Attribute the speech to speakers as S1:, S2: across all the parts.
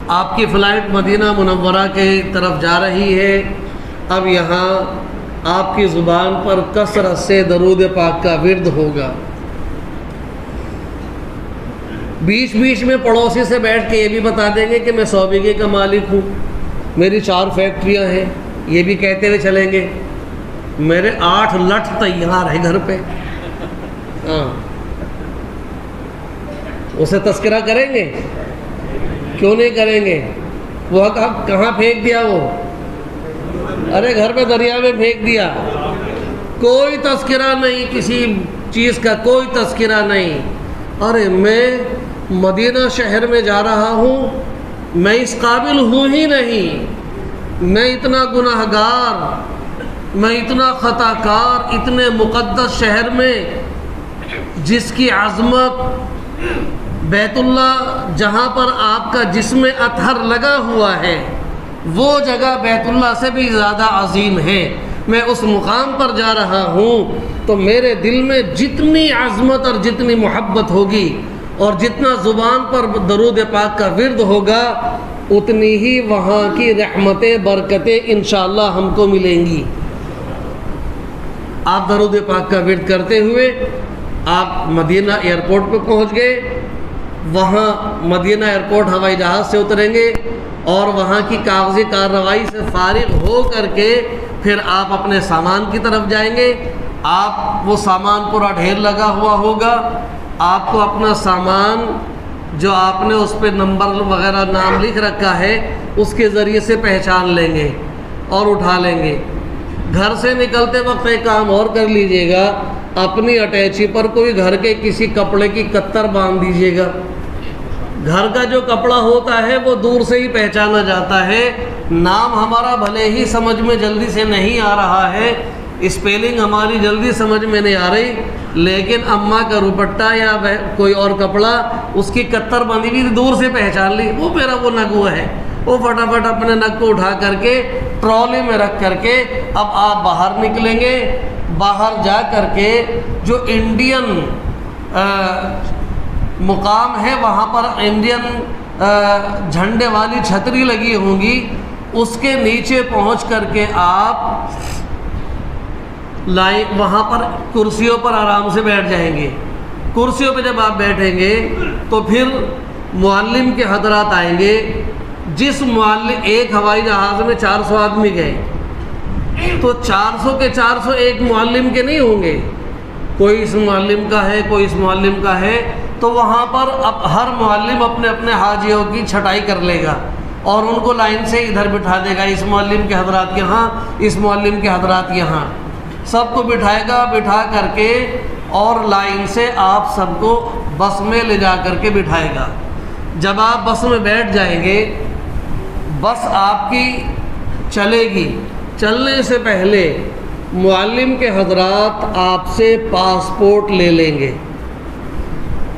S1: آپ کی فلائٹ مدینہ منورہ کی طرف جا رہی ہے۔ اب یہاں آپ کی زبان پر کثرت سے درود پاک کا ورد ہوگا۔ بیچ بیچ میں پڑوسی سے بیٹھ کے یہ بھی بتا دیں گے کہ میں 100 بیگھے کا مالک ہوں، میری 4 فیکٹریاں ہیں، یہ بھی کہتے ہوئے چلیں گے، میرے 8 لٹ تیار ہے گھر پہ۔ ہاں، اسے تذکرہ کریں گے؟ کیوں نہیں کریں گے؟ وہ کہاں پھینک دیا وہ؟ ارے گھر پہ دریا میں پھینک دیا۔ کوئی تذکرہ نہیں، کسی چیز کا کوئی تذکرہ نہیں۔ ارے میں مدینہ شہر میں جا رہا ہوں، میں اس قابل ہوں ہی نہیں، میں اتنا گناہ گار، میں اتنا خطا کار، اتنے مقدس شہر میں جس کی عظمت بیت اللہ، جہاں پر آپ کا جسم اطہر لگا ہوا ہے، وہ جگہ بیت اللہ سے بھی زیادہ عظیم ہے، میں اس مقام پر جا رہا ہوں، تو میرے دل میں جتنی عظمت اور جتنی محبت ہوگی اور جتنا زبان پر درود پاک کا ورد ہوگا، اتنی ہی وہاں کی رحمتیں برکتیں انشاءاللہ ہم کو ملیں گی۔ آپ درود پاک کا ورد کرتے ہوئے آپ مدینہ ایئرپورٹ پہ پہنچ گئے۔ وہاں مدینہ ایئرپورٹ ہوائی جہاز سے اتریں گے اور وہاں کی کاغذی کارروائی سے فارغ ہو کر کے پھر آپ اپنے سامان کی طرف جائیں گے۔ آپ وہ سامان پورا ڈھیر لگا ہوا ہوگا، آپ کو اپنا سامان جو آپ نے اس پہ نمبر وغیرہ نام لکھ رکھا ہے اس کے ذریعے سے پہچان لیں گے اور اٹھا لیں گے۔ گھر سے نکلتے وقت ایک کام اور کر لیجئے گا، اپنی اٹیچی پر کوئی گھر کے کسی کپڑے کی کتر باندھ دیجئے گا۔ گھر کا جو کپڑا ہوتا ہے وہ دور سے ہی پہچانا جاتا ہے، نام ہمارا بھلے ہی سمجھ میں جلدی سے نہیں آ رہا ہے، اسپیلنگ ہماری جلدی سمجھ میں نہیں آ رہی، لیکن اماں کا روپٹہ یا کوئی اور کپڑا اس کی کتر بندھی ہوئی دور سے پہچان لی، وہ میرا وہ نگو ہے۔ وہ فٹافٹ اپنے نگ کو اٹھا کر کے ٹرالی میں رکھ کر کے اب آپ باہر نکلیں گے۔ باہر جا کر کے جو انڈین مقام ہے وہاں پر انڈین جھنڈے والی چھتری لگی ہوں گی، اس کے نیچے پہنچ کر کے آپ وہاں پر کرسیوں پر آرام سے بیٹھ جائیں گے۔ کرسیوں پہ جب آپ بیٹھیں گے تو پھر معلم کے حضرات آئیں گے۔ جس معلم، ایک ہوائی جہاز میں 400 آدمی گئے تو 400 کے 400 ایک معلم کے نہیں ہوں گے، کوئی اس معلم کا ہے، کوئی اس معلم کا ہے، تو وہاں پر اب ہر معلم اپنے اپنے حاجیوں کی چھٹائی کر لے گا اور ان کو لائن سے ادھر بٹھا دے گا، اس معلم کے حضرات یہاں، اس معلم کے حضرات یہاں، سب کو بٹھائے گا، بٹھا کر کے اور لائن سے آپ سب کو بس میں لے جا کر کے بٹھائے گا۔ جب آپ بس میں بیٹھ جائیں گے، بس آپ کی چلے گی، چلنے سے پہلے معلم کے حضرات آپ سے پاسپورٹ لے لیں گے۔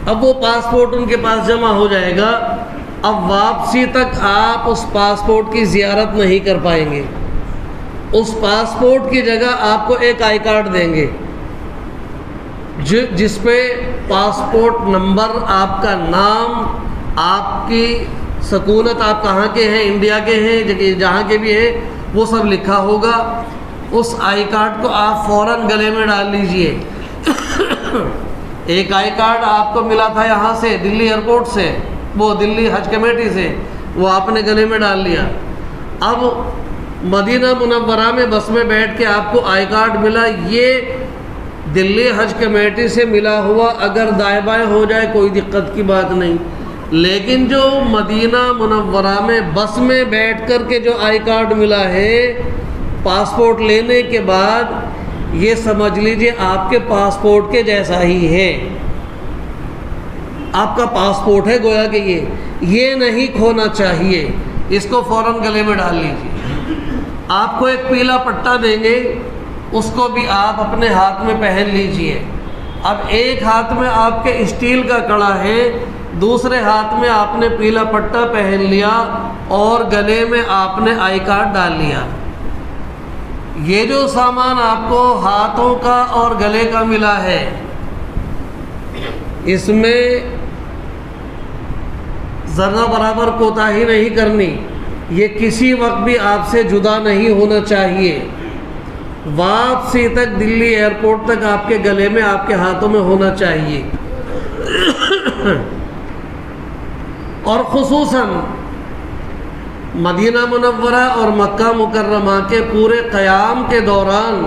S1: اب وہ پاسپورٹ ان کے پاس جمع ہو جائے گا، اب واپسی تک آپ اس پاسپورٹ کی زیارت نہیں کر پائیں گے۔ اس پاسپورٹ کی جگہ آپ کو ایک آئی کارڈ دیں گے جس پہ پاسپورٹ نمبر، آپ کا نام، آپ کی سکونت، آپ کہاں کے ہیں، انڈیا کے ہیں، جہاں کے بھی ہیں، وہ سب لکھا ہوگا۔ اس آئی کارڈ کو آپ فوراً گلے میں ڈال لیجئے۔ ایک آئی کارڈ آپ کو ملا تھا یہاں سے دلی ایئرپورٹ سے، وہ دلی حج کمیٹی سے، وہ آپ نے گلے میں ڈال لیا۔ اب مدینہ منورہ میں بس میں بیٹھ کے آپ کو آئی کارڈ ملا، یہ دلی حج کمیٹی سے ملا ہوا، اگر دائیں بائیں ہو جائے کوئی دقت کی بات نہیں، لیکن جو مدینہ منورہ میں بس میں بیٹھ کر کے جو آئی کارڈ ملا ہے پاسپورٹ لینے کے بعد، یہ سمجھ لیجئے آپ کے پاسپورٹ کے جیسا ہی ہے، آپ کا پاسپورٹ ہے گویا کہ یہ نہیں کھونا چاہیے، اس کو فوراً گلے میں ڈال لیجئے۔ آپ کو ایک پیلا پٹا دیں گے، اس کو بھی آپ اپنے ہاتھ میں پہن لیجئے۔ اب ایک ہاتھ میں آپ کے اسٹیل کا کڑا ہے، دوسرے ہاتھ میں آپ نے پیلا پٹا پہن لیا اور گلے میں آپ نے آئی کارڈ ڈال لیا۔ یہ جو سامان آپ کو ہاتھوں کا اور گلے کا ملا ہے، اس میں ذرہ برابر کوتاہی نہیں کرنی، یہ کسی وقت بھی آپ سے جدا نہیں ہونا چاہیے، واپسی تک دلی ایئرپورٹ تک آپ کے گلے میں آپ کے ہاتھوں میں ہونا چاہیے۔ اور خصوصاً مدینہ منورہ اور مکہ مکرمہ کے پورے قیام کے دوران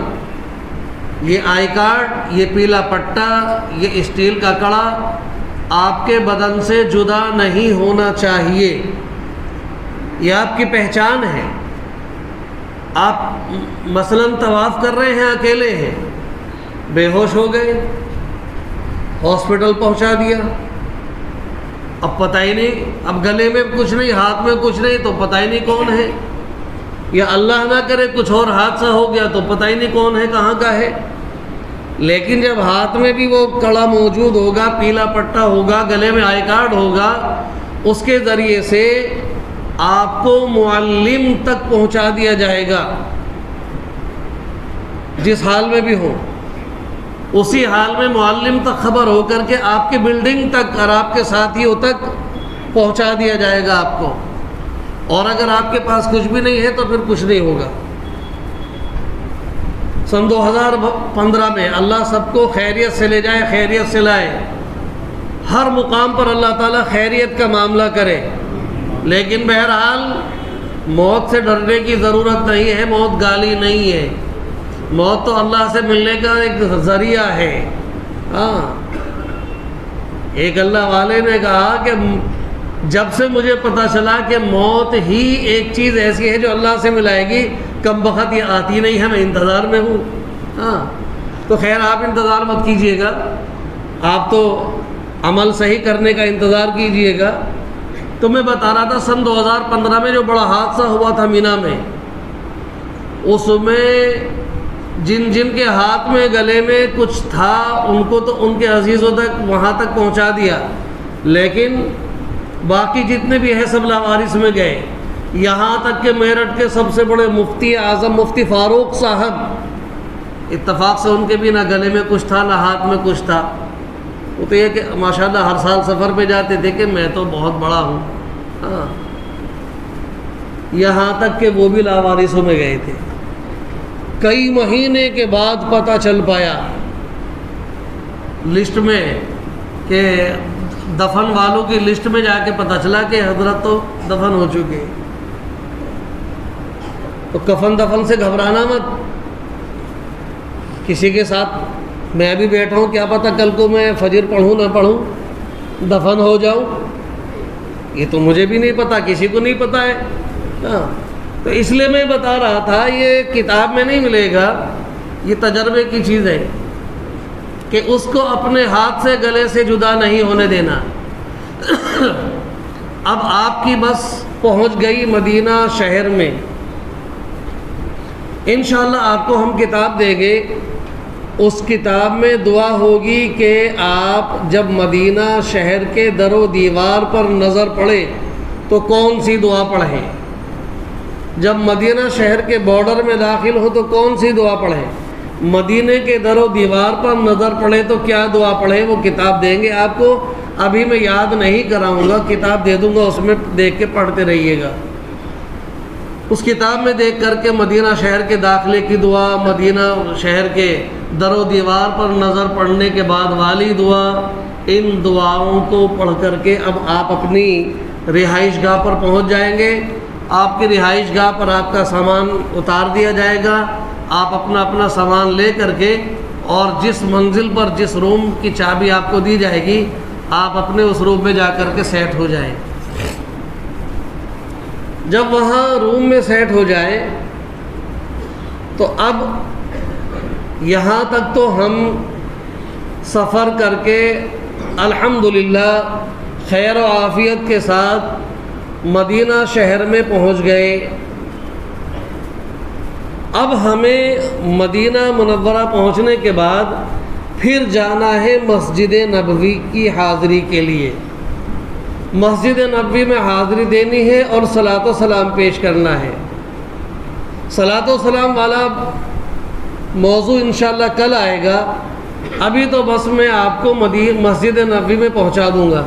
S1: یہ آئی کارڈ، یہ پیلا پٹا، یہ اسٹیل کا کڑا آپ کے بدن سے جدا نہیں ہونا چاہیے، یہ آپ کی پہچان ہے۔ آپ مثلاً طواف کر رہے ہیں، اکیلے ہیں، بے ہوش ہو گئے، ہاسپٹل پہنچا دیا، اب پتہ ہی نہیں، اب گلے میں کچھ نہیں، ہاتھ میں کچھ نہیں، تو پتہ ہی نہیں کون ہے، یا اللہ نہ کرے کچھ اور حادثہ ہو گیا تو پتہ ہی نہیں کون ہے، کہاں کا ہے۔ لیکن جب ہاتھ میں بھی وہ کڑا موجود ہوگا، پیلا پٹا ہوگا، گلے میں آئی کارڈ ہوگا، اس کے ذریعے سے آپ کو معلم تک پہنچا دیا جائے گا، جس حال میں بھی ہو اسی حال میں معلم تک خبر ہو کر کے آپ کی بلڈنگ تک اور آپ کے ساتھیوں تک پہنچا دیا جائے گا آپ کو۔ اور اگر آپ کے پاس کچھ بھی نہیں ہے تو پھر کچھ نہیں ہوگا۔ سن 2015 میں اللہ سب کو خیریت سے لے جائے، خیریت سے لائے، ہر مقام پر اللہ تعالیٰ خیریت کا معاملہ کرے۔ لیکن بہرحال موت سے ڈرنے کی ضرورت نہیں ہے، موت گالی نہیں ہے، موت تو اللہ سے ملنے کا ایک ذریعہ ہے۔ ہاں، ایک اللہ والے نے کہا کہ جب سے مجھے پتہ چلا کہ موت ہی ایک چیز ایسی ہے جو اللہ سے ملائے گی، کم بخت یہ آتی نہیں ہے، میں انتظار میں ہوں۔ ہاں، تو خیر آپ انتظار مت کیجئے گا، آپ تو عمل صحیح کرنے کا انتظار کیجئے گا۔ تو میں بتا رہا تھا سن 2015 میں جو بڑا حادثہ ہوا تھا مینا میں، اس میں جن کے ہاتھ میں گلے میں کچھ تھا ان کو تو ان کے عزیزوں تک وہاں تک پہنچا دیا، لیکن باقی جتنے بھی ہیں سب لاوارث میں گئے۔ یہاں تک کہ میرٹھ کے سب سے بڑے مفتی اعظم مفتی فاروق صاحب، اتفاق سے ان کے بھی نہ گلے میں کچھ تھا نہ ہاتھ میں کچھ تھا، وہ تو یہ کہ ماشاءاللہ ہر سال سفر پہ جاتے تھے کہ میں تو بہت بڑا ہوں۔ ہاں، یہاں تک کہ وہ بھی لاوارثوں میں گئے تھے۔ کئی مہینے کے بعد پتہ چل پایا لسٹ میں، کہ دفن والوں کی لسٹ میں جا کے پتہ چلا کہ حضرت تو دفن ہو چکے۔ تو کفن دفن سے گھبرانا مت، کسی کے ساتھ میں بھی بیٹھا ہوں، کیا پتہ کل کو میں فجر پڑھوں نہ پڑھوں، دفن ہو جاؤں، یہ تو مجھے بھی نہیں پتہ، کسی کو نہیں پتہ ہے۔ ہاں، تو اس لیے میں بتا رہا تھا یہ کتاب میں نہیں ملے گا، یہ تجربے کی چیز ہے کہ اس کو اپنے ہاتھ سے گلے سے جدا نہیں ہونے دینا۔ اب آپ کی بس پہنچ گئی مدینہ شہر میں، انشاءاللہ آپ کو ہم کتاب دیں گے، اس کتاب میں دعا ہوگی کہ آپ جب مدینہ شہر کے در و دیوار پر نظر پڑے تو کون سی دعا پڑھیں، جب مدینہ شہر کے بارڈر میں داخل ہو تو کون سی دعا پڑھیں، مدینہ کے در و دیوار پر نظر پڑے تو کیا دعا پڑھیں، وہ کتاب دیں گے آپ کو۔ ابھی میں یاد نہیں کراؤں گا، کتاب دے دوں گا، اس میں دیکھ کے پڑھتے رہیے گا۔ اس کتاب میں دیکھ کر کے مدینہ شہر کے داخلے کی دعا، مدینہ شہر کے در و دیوار پر نظر پڑنے کے بعد والی دعا، ان دعاؤں کو پڑھ کر کے اب آپ اپنی رہائش گاہ پر پہنچ جائیں گے۔ آپ کی رہائش گاہ پر آپ کا سامان اتار دیا جائے گا، آپ اپنا اپنا سامان لے کر کے، اور جس منزل پر جس روم کی چابی آپ کو دی جائے گی آپ اپنے اس روم میں جا کر کے سیٹ ہو جائیں۔ جب وہاں روم میں سیٹ ہو جائے تو اب یہاں تک تو ہم سفر کر کے الحمدللہ خیر و عافیت کے ساتھ مدینہ شہر میں پہنچ گئے۔ اب ہمیں مدینہ منورہ پہنچنے کے بعد پھر جانا ہے مسجد نبوی کی حاضری کے لیے۔ مسجد نبوی میں حاضری دینی ہے اور صلاۃ و سلام پیش کرنا ہے۔ صلاۃ و سلام والا موضوع انشاءاللہ کل آئے گا، ابھی تو بس میں آپ کو مسجد نبوی میں پہنچا دوں گا۔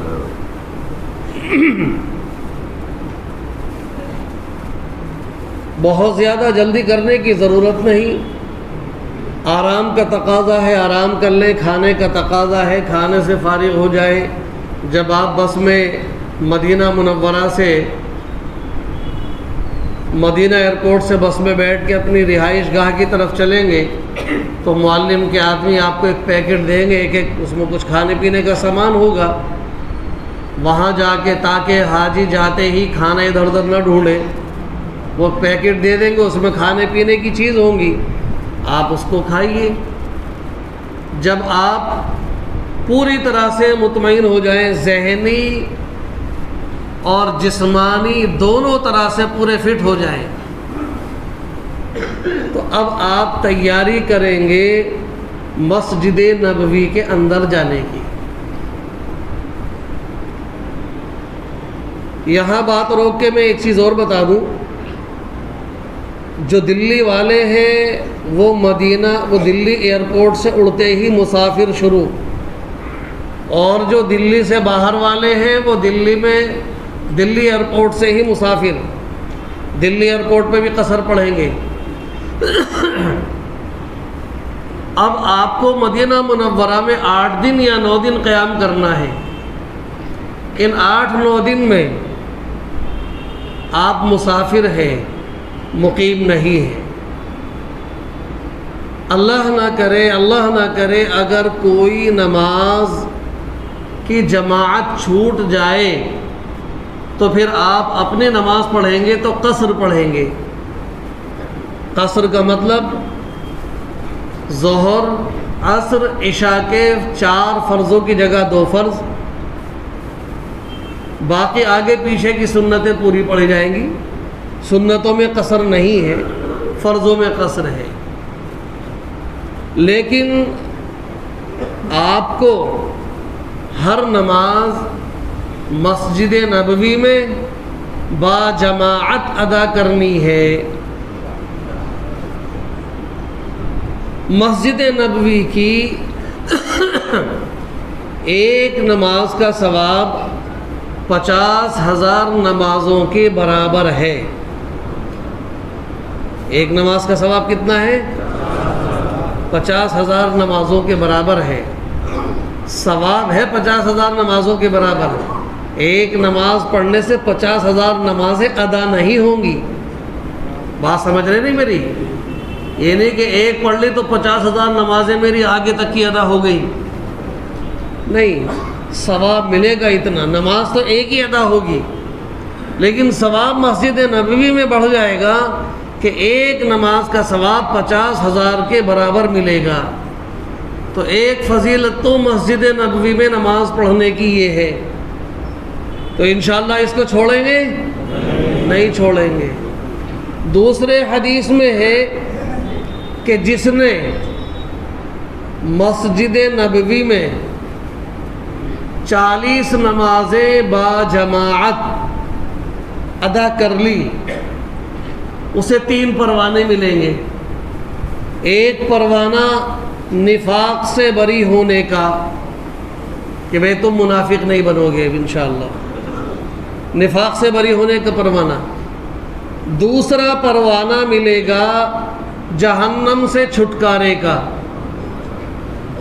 S1: بہت زیادہ جلدی کرنے کی ضرورت نہیں، آرام کا تقاضا ہے آرام کر لیں، کھانے کا تقاضا ہے کھانے سے فارغ ہو جائیں۔ جب آپ بس میں مدینہ منورہ سے مدینہ ایئرپورٹ سے بس میں بیٹھ کے اپنی رہائش گاہ کی طرف چلیں گے تو معلم کے آدمی آپ کو ایک پیکٹ دیں گے، ایک اس میں کچھ کھانے پینے کا سامان ہوگا۔ وہاں جا کے تاکہ حاجی جاتے ہی کھانا ادھر ادھر نہ ڈھونڈے، وہ پیکٹ دے دیں گے، اس میں کھانے پینے کی چیز ہوں گی، آپ اس کو کھائیے۔ جب آپ پوری طرح سے مطمئن ہو جائیں، ذہنی اور جسمانی دونوں طرح سے پورے فٹ ہو جائیں، تو اب آپ تیاری کریں گے مسجد نبوی کے اندر جانے کی۔ یہاں بات روک کے میں ایک چیز اور بتا دوں، جو دلی والے ہیں وہ دلی ایئرپورٹ سے اڑتے ہی مسافر شروع، اور جو دلی سے باہر والے ہیں وہ دلی ایئرپورٹ سے ہی مسافر، دلی ایئرپورٹ پہ بھی قصر پڑھیں گے۔ اب آپ کو مدینہ منورہ میں 8 دن یا 9 دن قیام کرنا ہے۔ ان 8-9 دن میں آپ مسافر ہیں، مقیم نہیں ہیں۔ اللہ نہ کرے اگر کوئی نماز کی جماعت چھوٹ جائے تو پھر آپ اپنی نماز پڑھیں گے تو قصر پڑھیں گے۔ قصر کا مطلب ظہر، عصر، عشاء کے 4 فرضوں کی جگہ 2 فرض، باقی آگے پیچھے کی سنتیں پوری پڑھی جائیں گی۔ سنتوں میں قصر نہیں ہے، فرضوں میں قصر ہے۔ لیکن آپ کو ہر نماز مسجد نبوی میں با جماعت ادا کرنی ہے۔ مسجد نبوی کی ایک نماز کا ثواب 50,000 نمازوں کے برابر ہے۔ ایک نماز کا ثواب کتنا ہے؟ 50,000 نمازوں کے برابر ہے۔ ثواب ہے 50,000 نمازوں کے برابر۔ ایک نماز پڑھنے سے 50,000 نمازیں ادا نہیں ہوں گی۔ بات سمجھ رہے نہیں میری؟ یہ نہیں کہ ایک پڑھ لی تو 50,000 نمازیں میری آگے تک کی ادا ہو گئی، نہیں، ثواب ملے گا اتنا۔ نماز تو ایک ہی ادا ہوگی، لیکن ثواب مسجد نبوی میں بڑھ جائے گا کہ ایک نماز کا ثواب 50,000 کے برابر ملے گا۔ تو ایک فضیلت تو مسجد نبوی میں نماز پڑھنے کی یہ ہے، تو انشاءاللہ اس کو چھوڑیں گے؟ نہیں چھوڑیں گے۔ دوسرے حدیث میں ہے کہ جس نے مسجد نبوی میں 40 نمازیں با جماعت ادا کر لی، اسے 3 پروانے ملیں گے۔ ایک پروانہ نفاق سے بری ہونے کا، کہ بھئی تم منافق نہیں بنو گے انشاءاللہ، نفاق سے بری ہونے کا پروانہ۔ دوسرا پروانہ ملے گا جہنم سے چھٹکارے کا،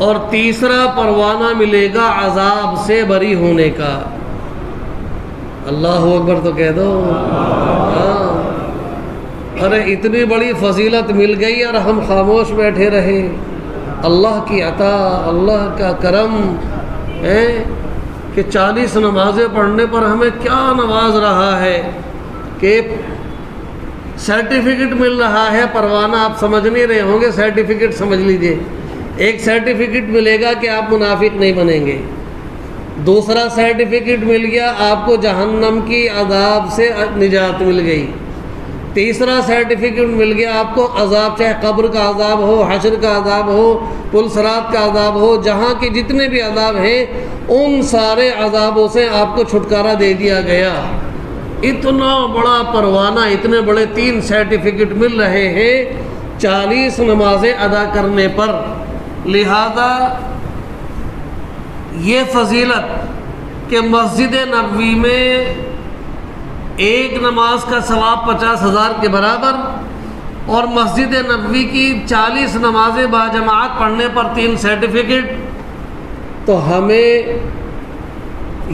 S1: اور تیسرا پروانہ ملے گا عذاب سے بری ہونے کا۔ اللہ اکبر تو کہہ دو۔ ارے اتنی بڑی فضیلت مل گئی اور ہم خاموش بیٹھے رہے۔ اللہ کی عطا، اللہ کا کرم ہے کہ 40 نمازیں پڑھنے پر ہمیں کیا نواز رہا ہے کہ سرٹیفکیٹ مل رہا ہے۔ پروانہ آپ سمجھ نہیں رہے ہوں گے، سرٹیفکیٹ سمجھ لیجئے۔ ایک سرٹیفکیٹ ملے گا کہ آپ منافق نہیں بنیں گے، دوسرا سرٹیفکیٹ مل گیا آپ کو جہنم کی عذاب سے نجات مل گئی، تیسرا سرٹیفکیٹ مل گیا آپ کو عذاب، چاہے قبر کا عذاب ہو، حشر کا عذاب ہو، پل صراط کا عذاب ہو، جہاں کے جتنے بھی عذاب ہیں ان سارے عذابوں سے آپ کو چھٹکارا دے دیا گیا۔ اتنا بڑا پروانہ، اتنے بڑے 3 سرٹیفکیٹ مل رہے ہیں 40 نمازیں ادا کرنے پر۔ لہذا یہ فضیلت کہ مسجد نبوی میں ایک نماز کا ثواب 50,000 کے برابر، اور مسجد نبوی کی 40 نمازیں باجماعت پڑھنے پر 3 سرٹیفکیٹ۔ تو ہمیں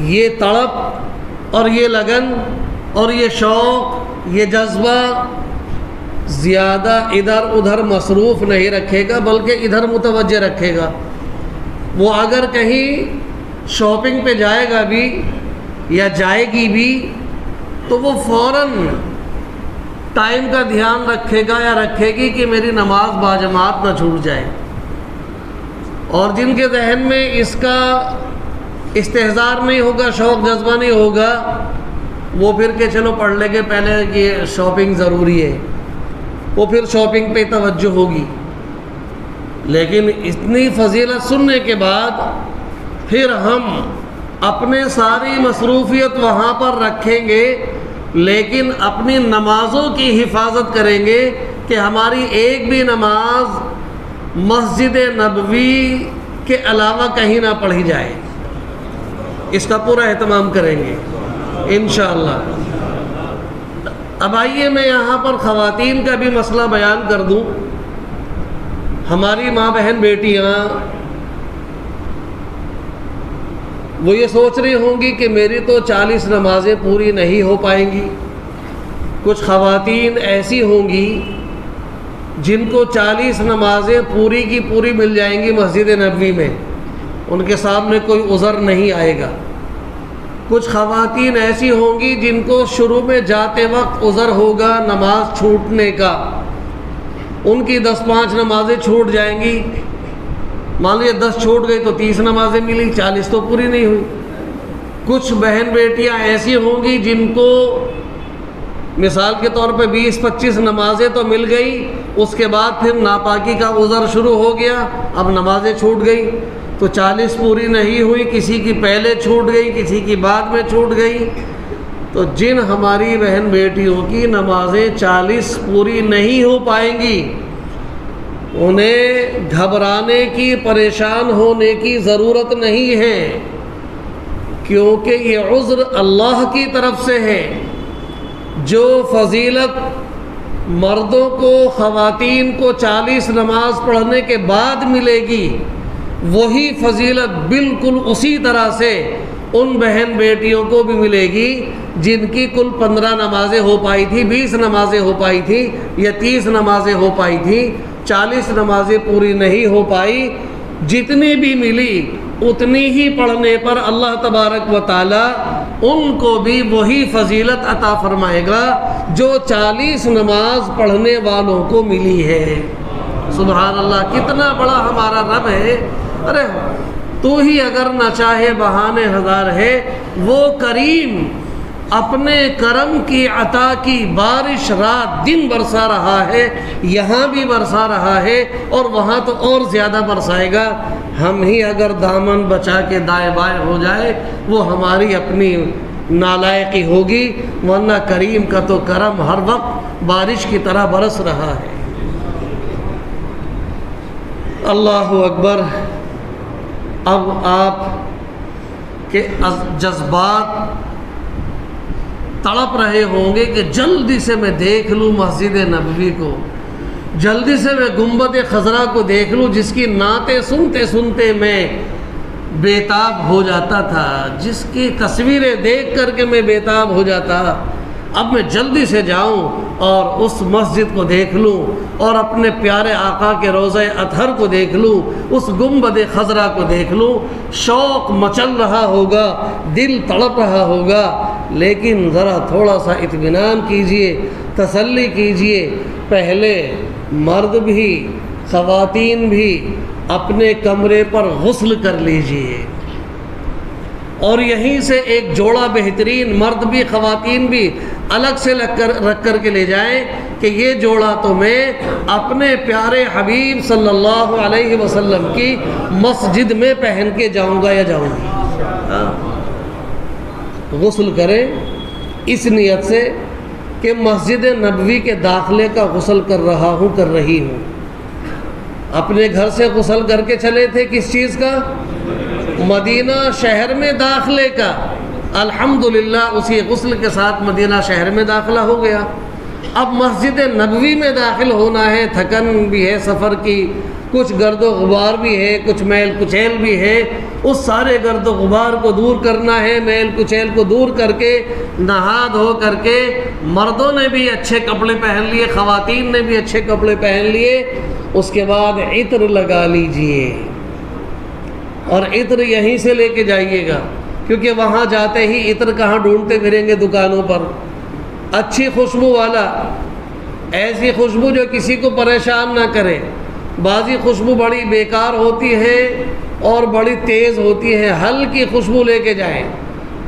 S1: یہ تڑپ اور یہ لگن اور یہ شوق، یہ جذبہ زیادہ ادھر ادھر مصروف نہیں رکھے گا، بلکہ ادھر متوجہ رکھے گا۔ وہ اگر کہیں شاپنگ پہ جائے گا بھی یا جائے گی بھی تو وہ فوراً ٹائم کا دھیان رکھے گا یا رکھے گی کہ میری نماز باجماعت نہ چھوٹ جائے۔ اور جن کے ذہن میں اس کا استحضار نہیں ہوگا، شوق جذبہ نہیں ہوگا، وہ پھر کہ چلو پڑھ لیں گے پہلے کہ شاپنگ ضروری ہے، وہ پھر شاپنگ پہ توجہ ہوگی۔ لیکن اتنی فضیلت سننے کے بعد پھر ہم اپنے ساری مصروفیت وہاں پر رکھیں گے، لیکن اپنی نمازوں کی حفاظت کریں گے کہ ہماری ایک بھی نماز مسجد نبوی کے علاوہ کہیں نہ پڑھی جائے۔ اس کا پورا اہتمام کریں گے انشاءاللہ۔ اب آئیے میں یہاں پر خواتین کا بھی مسئلہ بیان کر دوں۔ ہماری ماں بہن بیٹیاں وہ یہ سوچ رہی ہوں گی کہ میری تو 40 نمازیں پوری نہیں ہو پائیں گی۔ کچھ خواتین ایسی ہوں گی جن کو 40 نمازیں پوری کی پوری مل جائیں گی مسجد نبوی میں، ان کے سامنے کوئی عذر نہیں آئے گا۔ کچھ خواتین ایسی ہوں گی جن کو شروع میں جاتے وقت عذر ہوگا نماز چھوٹنے کا، ان کی 10-5 نمازیں چھوٹ جائیں گی۔ مان لیجیے 10 چھوٹ گئی تو 30 نمازیں ملی، 40 تو پوری نہیں ہوئی۔ کچھ بہن بیٹیاں ایسی ہوں گی جن کو مثال کے طور پہ 20-25 نمازیں تو مل گئی، اس کے بعد پھر ناپاکی کا عذر شروع ہو گیا، اب نمازیں چھوٹ گئی تو 40 پوری نہیں ہوئی، کسی کی پہلے چھوٹ گئی، کسی کی بعد میں چھوٹ گئی۔ تو جن ہماری بہن بیٹیوں کی نمازیں 40 پوری نہیں ہو پائیں گی، انہیں گھبرانے کی، پریشان ہونے کی ضرورت نہیں ہے، کیونکہ یہ عذر اللہ کی طرف سے ہے۔ جو فضیلت مردوں کو، خواتین کو 40 نماز پڑھنے کے بعد ملے گی، وہی فضیلت بالکل اسی طرح سے ان بہن بیٹیوں کو بھی ملے گی جن کی کل 15 نمازیں ہو پائی تھی، 20 نمازیں ہو پائی تھی یا 30 نمازیں ہو پائی تھی، 40 نمازیں پوری نہیں ہو پائی۔ جتنی بھی ملی اتنی ہی پڑھنے پر اللہ تبارک و تعالی ان کو بھی وہی فضیلت عطا فرمائے گا جو 40 نماز پڑھنے والوں کو ملی ہے۔ سبحان اللہ، کتنا بڑا ہمارا رب ہے۔ ارے تو ہی اگر نہ چاہے بہانے ہزار ہے، وہ کریم اپنے کرم کی عطا کی بارش رات دن برسا رہا ہے، یہاں بھی برسا رہا ہے اور وہاں تو اور زیادہ برسائے گا۔ ہم ہی اگر دامن بچا کے دائیں بائیں ہو جائے وہ ہماری اپنی نالائقی ہوگی، ورنہ کریم کا تو کرم ہر وقت بارش کی طرح برس رہا ہے۔ اللہ اکبر۔ اب آپ کے جذبات تڑپ رہے ہوں گے کہ جلدی سے میں دیکھ لوں مسجد نبوی کو، جلدی سے میں گنبد خضرا کو دیکھ لوں جس کی نعتیں سنتے سنتے میں بیتاب ہو جاتا تھا، جس کی تصویریں دیکھ کر کے میں بیتاب ہو جاتا۔ اب میں جلدی سے جاؤں اور اس مسجد کو دیکھ لوں اور اپنے پیارے آقا کے روضہ اطہر کو دیکھ لوں، اس گنبد خضرا کو دیکھ لوں۔ شوق مچل رہا ہوگا، دل تڑپ رہا ہوگا، لیکن ذرا تھوڑا سا اطمینان کیجئے، تسلی کیجئے۔ پہلے مرد بھی، خواتین بھی اپنے کمرے پر غسل کر لیجئے، اور یہیں سے ایک جوڑا بہترین، مرد بھی خواتین بھی الگ سے رکھ کر کے لے جائیں کہ یہ جوڑا تو میں اپنے پیارے حبیب صلی اللہ علیہ وسلم کی مسجد میں پہن کے جاؤں گا یا جاؤں گی۔ غسل کریں اس نیت سے کہ مسجد نبوی کے داخلے کا غسل کر رہا ہوں، کر رہی ہوں۔ اپنے گھر سے غسل کر کے چلے تھے کس چیز کا؟ مدینہ شہر میں داخلے کا، الحمدللہ اسی غسل کے ساتھ مدینہ شہر میں داخلہ ہو گیا۔ اب مسجد نبوی میں داخل ہونا ہے، تھکن بھی ہے سفر کی، کچھ گرد و غبار بھی ہے، کچھ میل کچیل بھی ہے، اس سارے گرد و غبار کو دور کرنا ہے، میل کچیل کو دور کر کے نہا دھو کر کے مردوں نے بھی اچھے کپڑے پہن لیے، خواتین نے بھی اچھے کپڑے پہن لیے، اس کے بعد عطر لگا لیجئے، اور عطر یہیں سے لے کے جائیے گا، کیونکہ وہاں جاتے ہی عطر کہاں ڈھونڈتے پھریں گے دکانوں پر، اچھی خوشبو والا، ایسی خوشبو جو کسی کو پریشان نہ کرے۔ بعضی خوشبو بڑی بیکار ہوتی ہے اور بڑی تیز ہوتی ہے، ہلکی خوشبو لے کے جائیں۔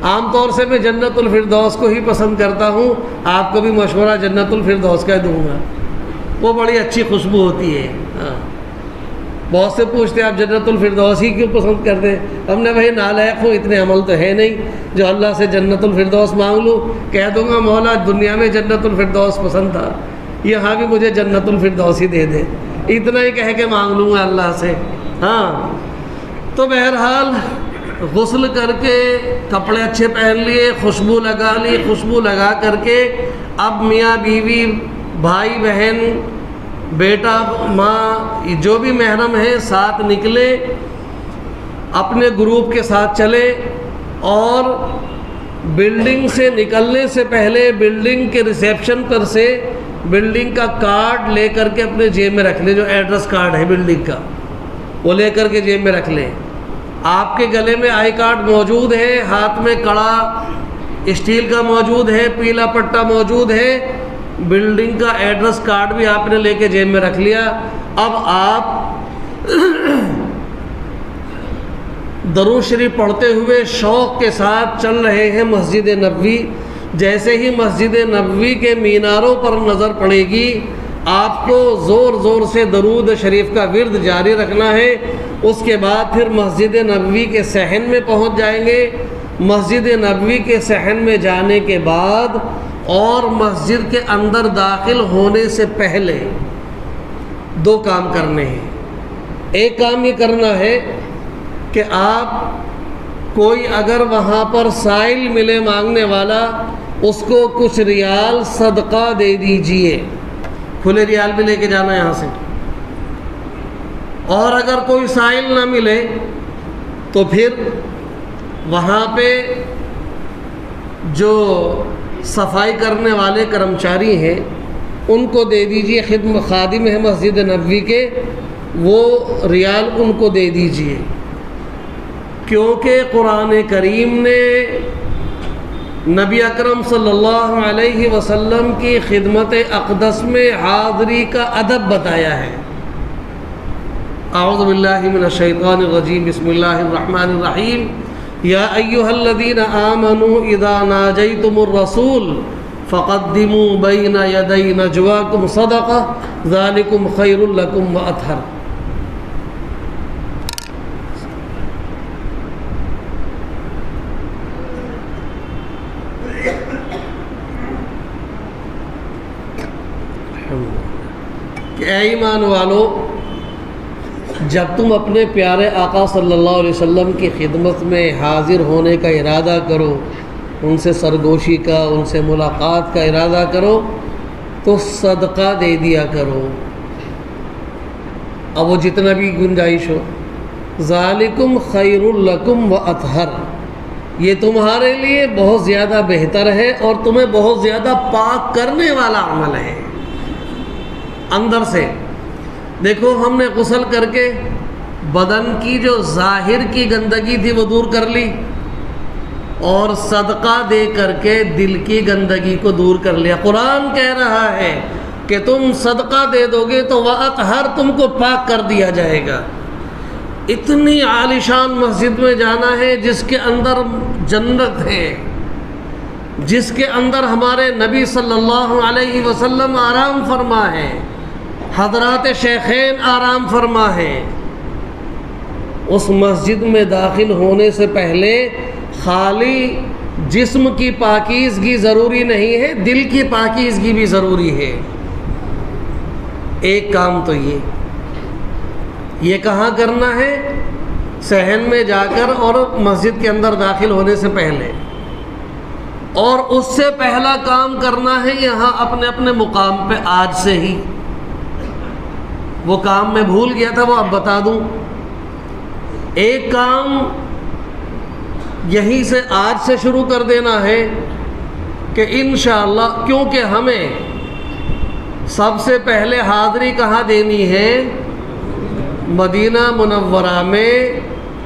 S1: عام طور سے میں جنت الفردوس کو ہی پسند کرتا ہوں، آپ کو بھی مشورہ جنت الفردوس کا دوں گا، وہ بڑی اچھی خوشبو ہوتی ہے۔ ہاں، بہت سے پوچھتے ہیں آپ جنت الفردوس ہی کیوں پسند کرتے ہیں؟ ہم نے بھائی نالائق ہوں، اتنے عمل تو ہے نہیں جو اللہ سے جنت الفردوس مانگ لوں، کہہ دوں گا مولا دنیا میں جنت الفردوس پسند تھا، یہاں بھی مجھے جنت الفردوس ہی دے دے، اتنا ہی کہہ کے مانگ لوں گا اللہ سے۔ ہاں، تو بہرحال غسل کر کے کپڑے اچھے پہن لیے، خوشبو لگا لی، خوشبو لگا کر کے اب میاں بیوی، بھائی بہن، بیٹا ماں، جو بھی محرم ہیں ساتھ نکلے، اپنے گروپ کے ساتھ چلے، اور بلڈنگ سے نکلنے سے پہلے بلڈنگ کے ریسیپشن پر سے بلڈنگ کا کارڈ لے کر کے اپنے جیب میں رکھ لیں، جو ایڈریس کارڈ ہے بلڈنگ کا وہ لے کر کے جیب میں رکھ لیں۔ آپ کے گلے میں آئی کارڈ موجود ہے، ہاتھ میں کڑا اسٹیل کا موجود ہے، پیلا پٹا موجود ہے، بلڈنگ کا ایڈریس کارڈ بھی آپ نے لے کے جیب میں رکھ لیا۔ اب آپ درود شریف پڑھتے ہوئے شوق کے ساتھ چل رہے ہیں مسجد نبوی۔ جیسے ہی مسجد نبوی کے میناروں پر نظر پڑے گی، آپ کو زور زور سے درود شریف کا ورد جاری رکھنا ہے۔ اس کے بعد پھر مسجد نبوی کے صحن میں پہنچ جائیں گے۔ مسجد نبوی کے صحن میں جانے کے بعد اور مسجد کے اندر داخل ہونے سے پہلے دو کام کرنے ہیں۔ ایک کام یہ کرنا ہے کہ آپ کوئی اگر وہاں پر سائل ملے مانگنے والا، اس کو کچھ ریال صدقہ دے دیجئے، کھلے ریال بھی لے کے جانا یہاں سے۔ اور اگر کوئی سائل نہ ملے تو پھر وہاں پہ جو صفائی کرنے والے کرمچاری ہیں ان کو دے دیجئے، خدمت خادم ہے مسجد نبوی کے، وہ ریال ان کو دے دیجئے، کیونکہ قرآن کریم نے نبی اکرم صلی اللہ علیہ وسلم کی خدمت اقدس میں حاضری کا ادب بتایا ہے۔ اعوذ باللہ من الشیطان الرجیم، بسم اللہ الرحمن الرحیم، یا ایہا الذین آمنوا اذا ناجیتم الرسول فقدموا بین یدی نجواکم صدقہ ذالکم خیر لکم واطہر۔ کہ اے ایمان والو، جب تم اپنے پیارے آقا صلی اللہ علیہ وسلم کی خدمت میں حاضر ہونے کا ارادہ کرو، ان سے سرگوشی کا، ان سے ملاقات کا ارادہ کرو، تو صدقہ دے دیا کرو، اب وہ جتنا بھی گنجائش ہو۔ ذالکم خیر لکم واطہر، یہ تمہارے لیے بہت زیادہ بہتر ہے اور تمہیں بہت زیادہ پاک کرنے والا عمل ہے۔ اندر سے دیکھو، ہم نے غسل کر کے بدن کی جو ظاہر کی گندگی تھی وہ دور کر لی، اور صدقہ دے کر کے دل کی گندگی کو دور کر لیا۔ قرآن کہہ رہا ہے کہ تم صدقہ دے دو گے تو وَأَطْهَرْ، تم کو پاک کر دیا جائے گا۔ اتنی عالیشان مسجد میں جانا ہے جس کے اندر جنت ہے، جس کے اندر ہمارے نبی صلی اللہ علیہ وسلم آرام فرما ہے، حضرات شیخین آرام فرما ہے۔ اس مسجد میں داخل ہونے سے پہلے خالی جسم کی پاکیزگی ضروری نہیں ہے، دل کی پاکیزگی بھی ضروری ہے۔ ایک کام تو یہ کہاں کرنا ہے؟ صحن میں جا کر اور مسجد کے اندر داخل ہونے سے پہلے۔ اور اس سے پہلا کام کرنا ہے یہاں اپنے اپنے مقام پہ آج سے ہی. وہ کام میں بھول گیا تھا، وہ اب بتا دوں. ایک کام یہیں سے آج سے شروع کر دینا ہے کہ انشاءاللہ، کیونکہ ہمیں سب سے پہلے حاضری کہاں دینی ہے؟ مدینہ منورہ میں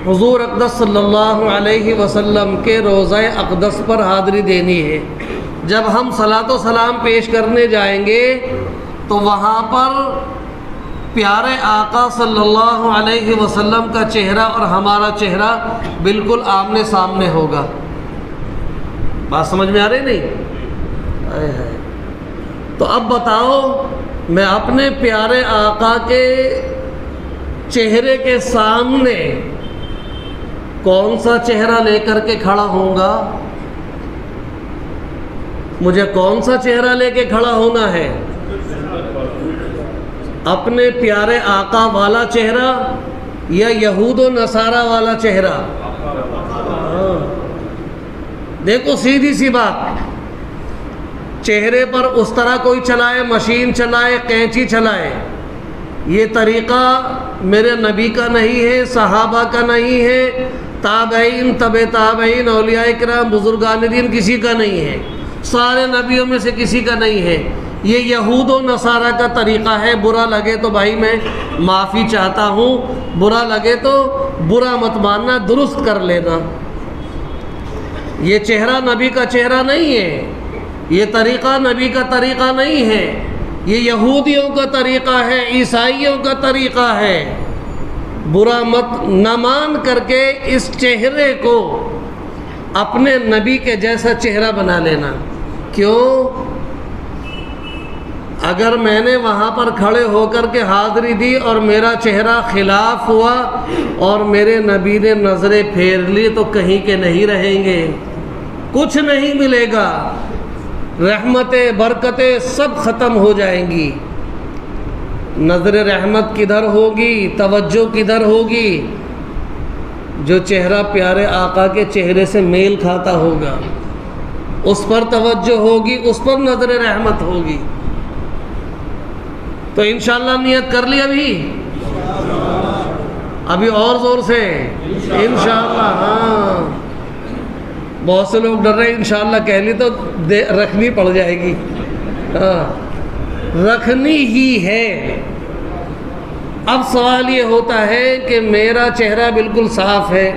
S1: حضور اقدس صلی اللہ علیہ وسلم کے روضہ اقدس پر حاضری دینی ہے. جب ہم صلاۃ و سلام پیش کرنے جائیں گے تو وہاں پر پیارے آقا صلی اللہ علیہ وسلم کا چہرہ اور ہمارا چہرہ بالکل آمنے سامنے ہوگا. بات سمجھ میں آ رہی نہیں؟ تو اب بتاؤ، میں اپنے پیارے آقا کے چہرے کے سامنے کون سا چہرہ لے کر کے کھڑا ہوں گا؟ مجھے کون سا چہرہ لے کے کھڑا ہونا ہے؟ اپنے پیارے آقا والا چہرہ یا یہود و نصارہ والا چہرہ؟ دیکھو سیدھی سی بات، چہرے پر اس طرح کوئی چلائے، مشین چلائے، قینچی چلائے، یہ طریقہ میرے نبی کا نہیں ہے، صحابہ کا نہیں ہے، تابعین، تبع تابعین، اولیاء کرام، بزرگان دین کسی کا نہیں ہے، سارے نبیوں میں سے کسی کا نہیں ہے. یہ یہود و نصارہ کا طریقہ ہے. برا لگے تو بھائی میں معافی چاہتا ہوں، برا لگے تو برا مت ماننا، درست کر لینا. یہ چہرہ نبی کا چہرہ نہیں ہے، یہ طریقہ نبی کا طریقہ نہیں ہے، یہ یہودیوں کا طریقہ ہے، عیسائیوں کا طریقہ ہے. برا مت نہ مان کر کے اس چہرے کو اپنے نبی کے جیسا چہرہ بنا لینا. کیوں؟ اگر میں نے وہاں پر کھڑے ہو کر کے حاضری دی اور میرا چہرہ خلاف ہوا اور میرے نبی نے نظریں پھیر لی تو کہیں کے نہیں رہیں گے، کچھ نہیں ملے گا، رحمتیں برکتیں سب ختم ہو جائیں گی. نظر رحمت کدھر ہوگی؟ توجہ کدھر ہوگی؟ جو چہرہ پیارے آقا کے چہرے سے میل کھاتا ہوگا اس پر توجہ ہوگی، اس پر نظر رحمت ہوگی. تو انشاءاللہ نیت کر لی ابھی اور زور سے انشاءاللہ. ہاں بہت سے لوگ ڈر رہے ہیں، انشاءاللہ کہہ لی تو رکھنی پڑ جائے گی. ہاں رکھنی ہی ہے. اب سوال یہ ہوتا ہے کہ میرا چہرہ بالکل صاف ہے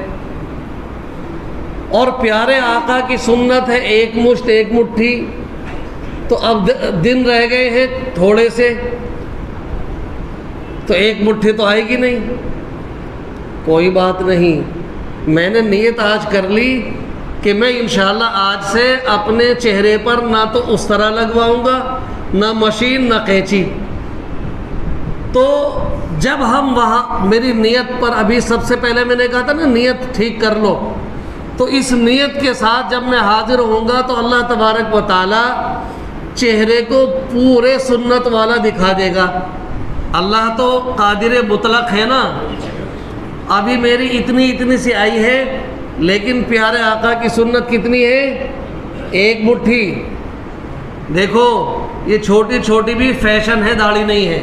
S1: اور پیارے آقا کی سنت ہے ایک مشت ایک مٹھی، تو اب دن رہ گئے ہیں تھوڑے سے، تو ایک مٹھی تو آئے گی نہیں. کوئی بات نہیں، میں نے نیت آج کر لی کہ میں انشاءاللہ آج سے اپنے چہرے پر نہ تو اس طرح لگواؤں گا، نہ مشین نہ قینچی. تو جب ہم وہاں میری نیت پر، ابھی سب سے پہلے میں نے کہا تھا نا نیت ٹھیک کر لو، تو اس نیت کے ساتھ جب میں حاضر ہوں گا تو اللہ تبارک و تعالی چہرے کو پورے سنت والا دکھا دے گا. اللہ تو قادر مطلق ہے نا. ابھی میری اتنی سی آئی ہے، لیکن پیارے آقا کی سنت کتنی ہے؟ ایک مٹھی. دیکھو یہ چھوٹی چھوٹی بھی فیشن ہے، داڑھی نہیں ہے،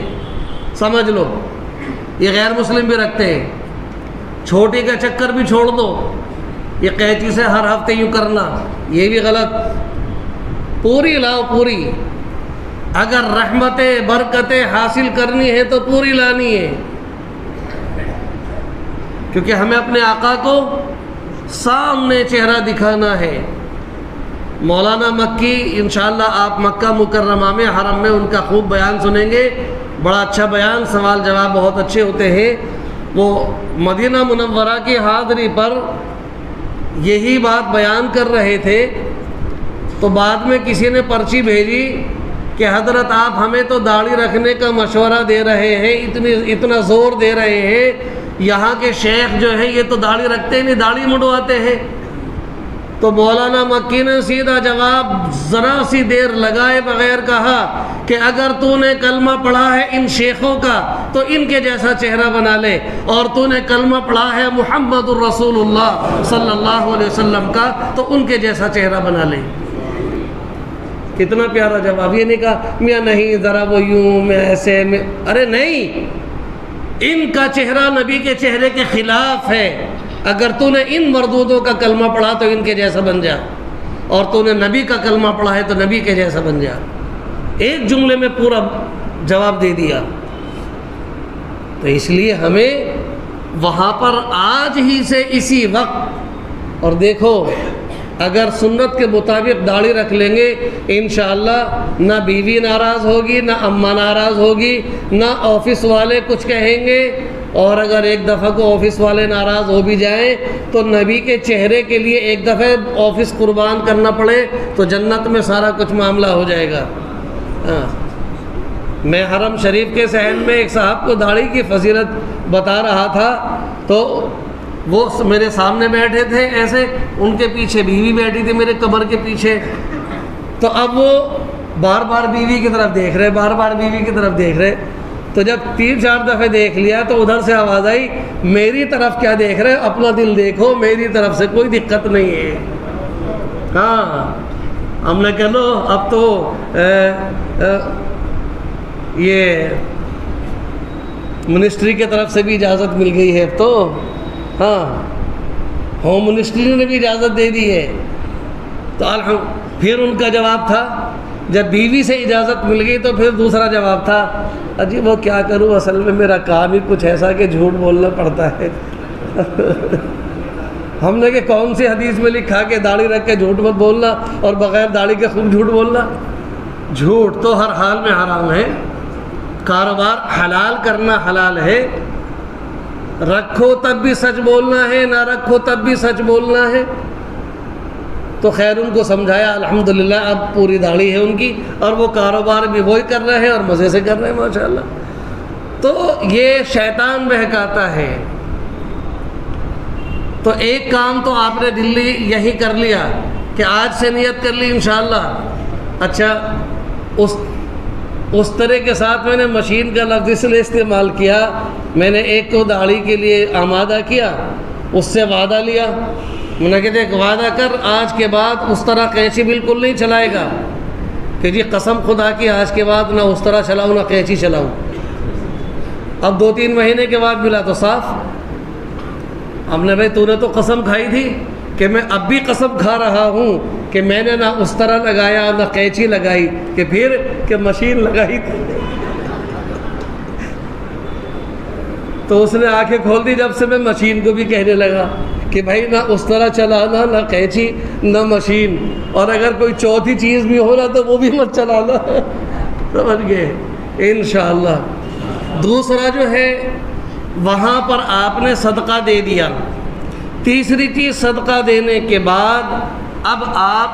S1: سمجھ لو. یہ غیر مسلم بھی رکھتے ہیں. چھوٹی کا چکر بھی چھوڑ دو، یہ قینچی سے ہر ہفتے یوں کرنا یہ بھی غلط. پوری لاؤ پوری. اگر رحمتیں برکتیں حاصل کرنی ہے تو پوری لانی ہے، کیونکہ ہمیں اپنے آقا کو سامنے چہرہ دکھانا ہے. مولانا مکی انشاءاللہ آپ مکہ مکرمہ میں حرم میں ان کا خوب بیان سنیں گے. بڑا اچھا بیان، سوال جواب بہت اچھے ہوتے ہیں. وہ مدینہ منورہ کی حاضری پر یہی بات بیان کر رہے تھے، تو بعد میں کسی نے پرچی بھیجی کہ حضرت آپ ہمیں تو داڑھی رکھنے کا مشورہ دے رہے ہیں، اتنا زور دے رہے ہیں، یہاں کے شیخ جو ہیں یہ تو داڑھی رکھتے نہیں، داڑھی مڈواتے ہیں. تو مولانا مکی نے سیدھا جواب ذرا سی دیر لگائے بغیر کہا کہ اگر تو نے کلمہ پڑھا ہے ان شیخوں کا تو ان کے جیسا چہرہ بنا لے، اور تو نے کلمہ پڑھا ہے محمد الرسول اللہ صلی اللہ علیہ وسلم کا تو ان کے جیسا چہرہ بنا لے. کتنا پیارا جواب. یہ نہیں کہا میاں نہیں ذرا وہ یوں میں ایسے میں. ارے نہیں، ان کا چہرہ نبی کے چہرے کے خلاف ہے. اگر تو نے ان مردودوں کا کلمہ پڑھا تو ان کے جیسا بن جا، اور تو نے نبی کا کلمہ پڑھا ہے تو نبی کے جیسا بن جا. ایک جملے میں پورا جواب دے دیا. تو اس لیے ہمیں وہاں پر آج ہی سے اسی وقت، اور دیکھو اگر سنت کے مطابق داڑھی رکھ لیں گے انشاءاللہ نہ بیوی ناراض ہوگی، نہ اماں ناراض ہوگی، نہ آفس والے کچھ کہیں گے. اور اگر ایک دفعہ کو آفس والے ناراض ہو بھی جائیں تو نبی کے چہرے کے لیے ایک دفعہ آفس قربان کرنا پڑے تو جنت میں سارا کچھ معاملہ ہو جائے گا. میں حرم شریف کے صحن میں ایک صاحب کو داڑھی کی فضیلت بتا رہا تھا، تو وہ میرے سامنے بیٹھے تھے ایسے، ان کے پیچھے بیوی بیٹھی تھی میرے قبر کے پیچھے. تو اب وہ بار بار بیوی کی طرف دیکھ رہے، بار بار بیوی کی طرف دیکھ رہے. تو جب 3-4 دفعے دیکھ لیا تو ادھر سے آواز آئی میری طرف کیا دیکھ رہے، اپنا دل دیکھو، میری طرف سے کوئی دقت نہیں ہے. ہاں ہم نے کہہ لو اب تو یہ منسٹری کی طرف سے بھی اجازت مل گئی ہے. اب تو ہاں ہوم منسٹری نے بھی اجازت دے دی ہے. تو پھر ان کا جواب تھا جب بیوی سے اجازت مل گئی تو پھر دوسرا جواب تھا اجی وہ کیا کروں، اصل میں میرا کام ہی کچھ ایسا کہ جھوٹ بولنا پڑتا ہے. ہم نے کہ کون سی حدیث میں لکھا کہ داڑھی رکھ کے جھوٹ مت بولنا اور بغیر داڑھی کے خوب جھوٹ بولنا؟ جھوٹ تو ہر حال میں حرام ہے. کاروبار حلال کرنا حلال ہے، رکھو تب بھی سچ بولنا ہے، نہ رکھو تب بھی سچ بولنا ہے. تو خیر ان کو سمجھایا، الحمدللہ اب پوری داڑھی ہے ان کی، اور وہ کاروبار بھی وہی کر رہے ہیں اور مزے سے کر رہے ہیں ماشاءاللہ. تو یہ شیطان بہکاتا ہے. تو ایک کام تو آپ نے دلی یہی کر لیا کہ آج سے نیت کر لی انشاءاللہ. اچھا اس طرح کے ساتھ میں نے مشین کا لفظ اس لیے استعمال کیا، میں نے ایک کو داڑھی کے لیے آمادہ کیا، اس سے وعدہ لیا. میں نے کہتے ایک وعدہ کر آج کے بعد اس طرح قینچی بالکل نہیں چلائے گا کہ جی قسم خدا کی آج کے بعد نہ اس طرح چلاؤں نہ قینچی چلاؤں. اب 2-3 مہینے کے بعد ملا تو صاف. ہم نے بھائی تو نے تو قسم کھائی تھی کہ میں اب بھی قسم کھا رہا ہوں کہ میں نے نہ اس طرح لگایا نہ قینچی لگائی، کہ پھر کہ مشین لگائی تھی. تو اس نے آنکھیں کھول دی جب سے میں مشین کو بھی کہنے لگا کہ بھائی نہ اس طرح چلانا، نہ قینچی نہ مشین، اور اگر کوئی چوتھی چیز بھی ہو رہا تو وہ بھی مت چلانا. سمجھ گئے انشاءاللہ. دوسرا جو ہے وہاں پر آپ نے صدقہ دے دیا. تیسری چیز صدقہ دینے کے بعد اب آپ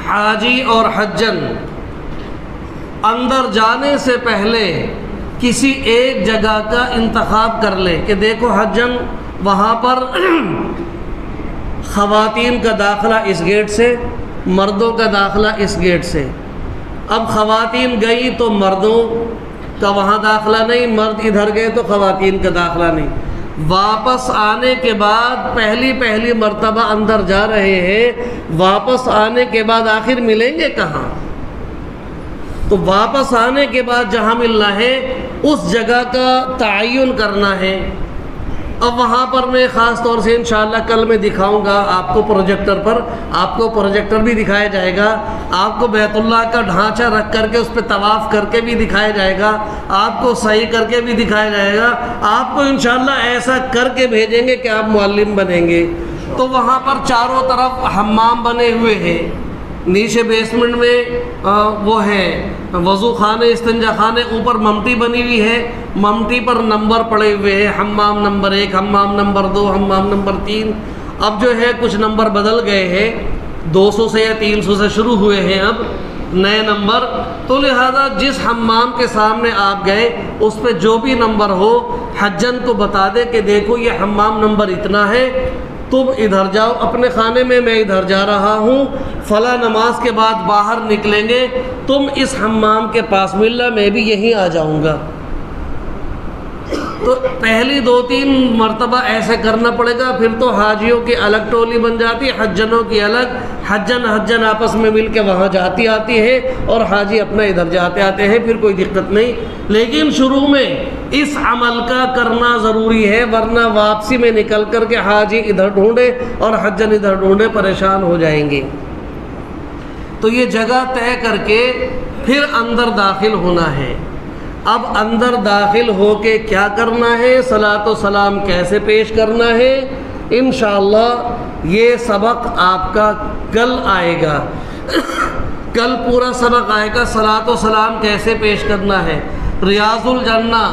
S1: حاجی اور حجن اندر جانے سے پہلے کسی ایک جگہ کا انتخاب کر لیں کہ دیکھو حجن وہاں پر خواتین کا داخلہ اس گیٹ سے، مردوں کا داخلہ اس گیٹ سے. اب خواتین گئی تو مردوں کا وہاں داخلہ نہیں، مرد ادھر گئے تو خواتین کا داخلہ نہیں. واپس آنے کے بعد پہلی مرتبہ اندر جا رہے ہیں، واپس آنے کے بعد آخر ملیں گے کہاں؟ تو واپس آنے کے بعد جہاں ملنا ہے اس جگہ کا تعین کرنا ہے. اب وہاں پر میں خاص طور سے انشاءاللہ کل میں دکھاؤں گا آپ کو پروجیکٹر پر، آپ کو پروجیکٹر بھی دکھایا جائے گا، آپ کو بیت اللہ کا ڈھانچہ رکھ کر کے اس پہ طواف کر کے بھی دکھایا جائے گا، آپ کو صحیح کر کے بھی دکھایا جائے گا. آپ کو انشاءاللہ ایسا کر کے بھیجیں گے کہ آپ معلم بنیں گے. تو وہاں پر چاروں طرف حمام بنے ہوئے ہیں، نیچے بیسمنٹ میں وہ ہے وضو خانے، استنجا خانے، اوپر ممٹی بنی ہوئی ہے، ممٹی پر نمبر پڑے ہوئے ہیں، حمام نمبر 1، حمام نمبر 2، حمام نمبر 3. اب جو ہے کچھ نمبر بدل گئے ہیں، 200 سے یا 300 سے شروع ہوئے ہیں اب نئے نمبر. تو لہذا جس حمام کے سامنے آپ گئے اس پہ جو بھی نمبر ہو حجن کو بتا دے کہ دیکھو یہ حمام نمبر اتنا ہے، تم ادھر جاؤ اپنے خانے میں ادھر جا رہا ہوں، فلاں نماز کے بعد باہر نکلیں گے، تم اس حمام کے پاس ملنا، میں بھی یہیں آ جاؤں گا. تو پہلی 2-3 مرتبہ ایسے کرنا پڑے گا، پھر تو حاجیوں کی الگ ٹولی بن جاتی ہے، حجنوں کی الگ، حجن آپس میں مل کے وہاں جاتی آتی ہے اور حاجی اپنا ادھر جاتے آتے ہیں، پھر کوئی دقت نہیں۔ لیکن شروع میں اس عمل کا کرنا ضروری ہے، ورنہ واپسی میں نکل کر کے حاجی ادھر ڈھونڈے اور حجن ادھر ڈھونڈے، پریشان ہو جائیں گے۔ تو یہ جگہ طے کر کے پھر اندر داخل ہونا ہے۔ اب اندر داخل ہو کے کیا کرنا ہے، صلاۃ و سلام کیسے پیش کرنا ہے، انشاءاللہ یہ سبق آپ کا کل آئے گا۔ کل پورا سبق آئے گا صلاۃ و سلام کیسے پیش کرنا ہے۔ ریاض الجنہ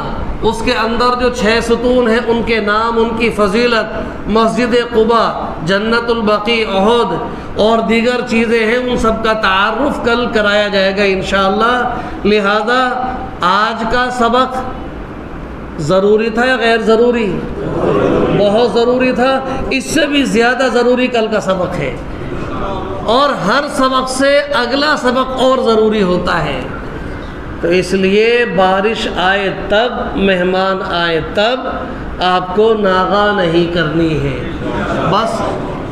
S1: اس کے اندر جو 6 ستون ہیں، ان کے نام، ان کی فضیلت، مسجد قباء، جنت البقیع، احد اور دیگر چیزیں ہیں، ان سب کا تعارف کل کرایا جائے گا انشاءاللہ۔ لہذا آج کا سبق ضروری تھا یا غیر ضروری؟ بہت ضروری تھا۔ اس سے بھی زیادہ ضروری کل کا سبق ہے، اور ہر سبق سے اگلا سبق اور ضروری ہوتا ہے۔ تو اس لیے بارش آئے تب، مہمان آئے تب آپ کو ناغہ نہیں کرنی ہے۔ بس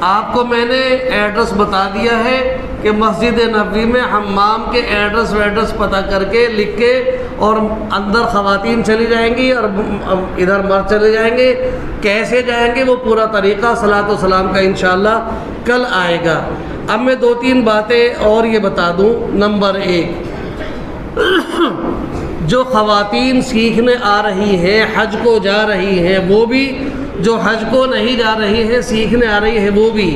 S1: آپ کو میں نے ایڈریس بتا دیا ہے کہ مسجد نبوی میں حمام کے ایڈریس پتہ کر کے لکھ کے، اور اندر خواتین چلی جائیں گی اور ادھر مرد چلے جائیں گے۔ کیسے جائیں گے وہ پورا طریقہ صلاۃ و سلام کا انشاءاللہ کل آئے گا۔ اب میں 2-3 باتیں اور یہ بتا دوں۔ نمبر 1، جو خواتین سیکھنے آ رہی ہیں، حج کو جا رہی ہیں، وہ بھی، جو حج کو نہیں جا رہی ہیں سیکھنے آ رہی ہیں، وہ بھی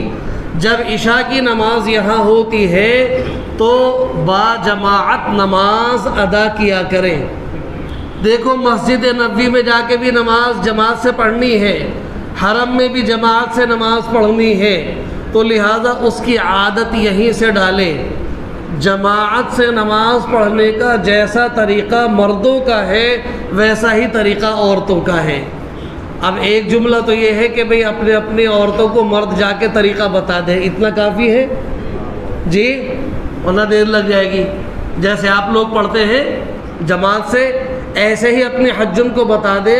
S1: جب عشاء کی نماز یہاں ہوتی ہے تو با جماعت نماز ادا کیا کریں۔ دیکھو مسجد نبوی میں جا کے بھی نماز جماعت سے پڑھنی ہے، حرم میں بھی جماعت سے نماز پڑھنی ہے، تو لہٰذا اس کی عادت یہیں سے ڈالیں۔ جماعت سے نماز پڑھنے کا جیسا طریقہ مردوں کا ہے ویسا ہی طریقہ عورتوں کا ہے۔ اب ایک جملہ تو یہ ہے کہ بھئی اپنی عورتوں کو مرد جا کے طریقہ بتا دے، اتنا کافی ہے جی، ورنہ دیر لگ جائے گی۔ جیسے آپ لوگ پڑھتے ہیں جماعت سے، ایسے ہی اپنے حجن کو بتا دے۔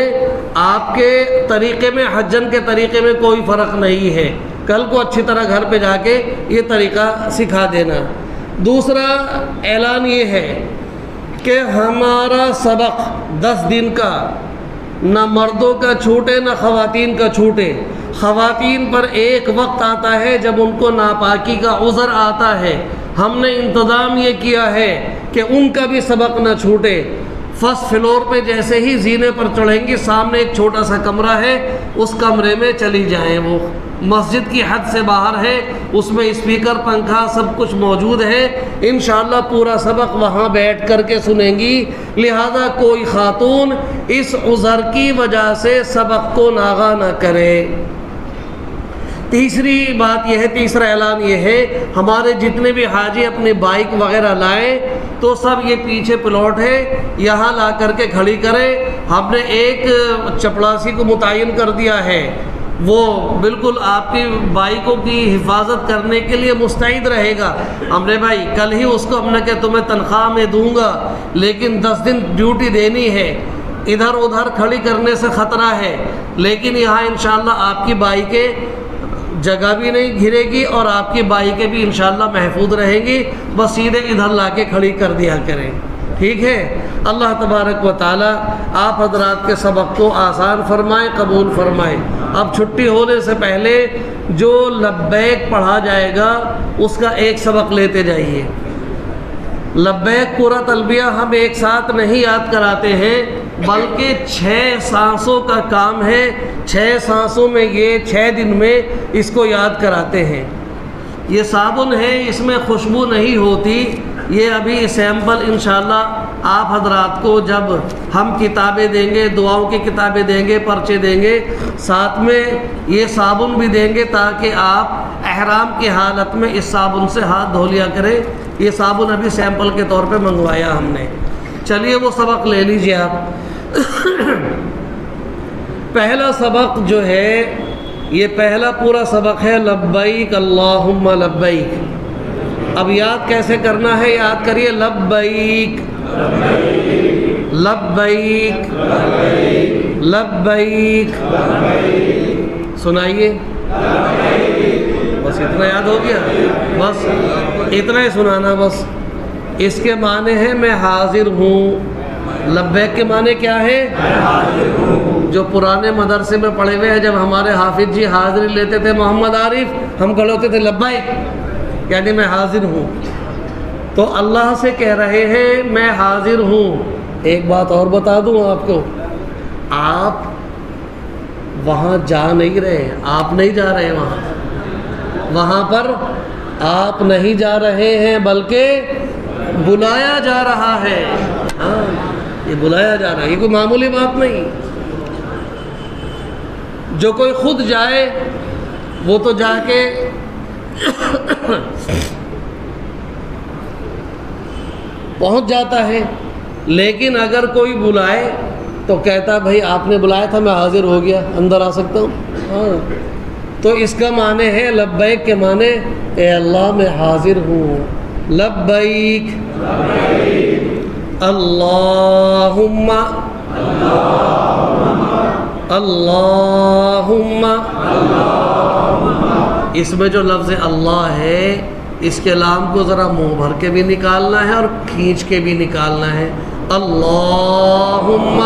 S1: آپ کے طریقے میں، حجن کے طریقے میں کوئی فرق نہیں ہے۔ کل کو اچھی طرح گھر پہ جا کے یہ طریقہ سکھا دینا۔ دوسرا اعلان یہ ہے کہ ہمارا سبق 10 دن کا نہ مردوں کا چھوٹے نہ خواتین کا چھوٹے۔ خواتین پر ایک وقت آتا ہے جب ان کو ناپاکی کا عذر آتا ہے، ہم نے انتظام یہ کیا ہے کہ ان کا بھی سبق نہ چھوٹے۔ فرسٹ فلور پہ جیسے ہی زینے پر چڑھیں گی، سامنے ایک چھوٹا سا کمرہ ہے، اس کمرے میں چلی جائیں۔ وہ مسجد کی حد سے باہر ہے، اس میں اسپیکر، پنکھا سب کچھ موجود ہے۔ انشاءاللہ پورا سبق وہاں بیٹھ کر کے سنیں گی۔ لہذا کوئی خاتون اس عذر کی وجہ سے سبق کو ناغہ نہ کرے۔ تیسری بات یہ ہے، تیسرا اعلان یہ ہے، ہمارے جتنے بھی حاجی اپنی بائک وغیرہ لائیں تو سب یہ پیچھے پلاٹ ہے، یہاں لا کر کے کھڑی کریں۔ ہم نے ایک چپڑاسی کو متعین کر دیا ہے، وہ بالکل آپ کی بائکوں کی حفاظت کرنے کے لیے مستعد رہے گا۔ ہم نے بھائی کل ہی اس کو ہم نے کہ تمہیں تنخواہ میں دوں گا، لیکن 10 دن ڈیوٹی دینی ہے، ادھر ادھر کھڑی کرنے سے خطرہ ہے، لیکن یہاں انشاءاللہ آپ کی بائکیں جگہ بھی نہیں گھرے گی اور آپ کی بائکیں بھی انشاءاللہ محفوظ رہیں گی، بس سیدھے ادھر لا کے کھڑی کر دیا کریں، ٹھیک ہے؟ اللہ تبارک و تعالی آپ حضرات کے سبق کو آسان فرمائے، قبول فرمائے۔ اب چھٹی ہونے سے پہلے جو لبیک پڑھا جائے گا اس کا ایک سبق لیتے جائیے۔ لبیک پورا تلبیہ ہم ایک ساتھ نہیں یاد کراتے ہیں، بلکہ 6 سانسوں کا کام ہے۔ 6 سانسوں میں یہ 6 دن میں اس کو یاد کراتے ہیں۔ یہ صابن ہے، اس میں خوشبو نہیں ہوتی، یہ ابھی سیمپل انشاءاللہ آپ حضرات کو جب ہم کتابیں دیں گے، دعاؤں کی کتابیں دیں گے، پرچے دیں گے، ساتھ میں یہ صابن بھی دیں گے تاکہ آپ احرام کی حالت میں اس صابن سے ہاتھ دھو لیا کریں۔ یہ صابن ابھی سیمپل کے طور پہ منگوایا ہم نے۔ چلیے وہ سبق لے لیجئے آپ۔ پہلا سبق جو ہے، یہ پہلا پورا سبق ہے لبیک اللہم لبیک۔ اب یاد کیسے کرنا ہے، یاد کریے، لبیک لبیک لبیک. سنائیے. بس اتنا یاد ہو گیا؟ بس اتنا ہی سنانا بس. اس کے معنی ہے میں حاضر ہوں. لبیک کے معنی کیا ہے؟ جو پرانے مدرسے میں پڑھے ہوئے ہیں، جب ہمارے حافظ جی حاضری لیتے تھے محمد عارف، ہم کھڑے ہوتے تھے لبیک، یعنی میں حاضر ہوں. تو اللہ سے کہہ رہے ہیں میں حاضر ہوں. ایک بات اور بتا دوں آپ کو، آپ وہاں جا نہیں رہے، آپ نہیں جا رہے وہاں پر آپ نہیں جا رہے ہیں، بلکہ بلایا جا رہا ہے. ہاں، یہ بلایا جا رہا ہے، یہ کوئی معمولی بات نہیں. جو کوئی خود جائے وہ تو جا کے پہنچ جاتا ہے، لیکن اگر کوئی بلائے تو کہتا بھائی آپ نے بلایا تھا، میں حاضر ہو گیا، اندر آ سکتا ہوں. ہاں، تو اس کا معنی ہے لبیک کے معنی اے اللہ میں حاضر ہوں. لبیک اللہم اللہم. اس میں جو لفظ اللہ ہے، اس کے لام کو ذرا منہ بھر کے بھی نکالنا ہے اور کھینچ کے بھی نکالنا ہے. اللہم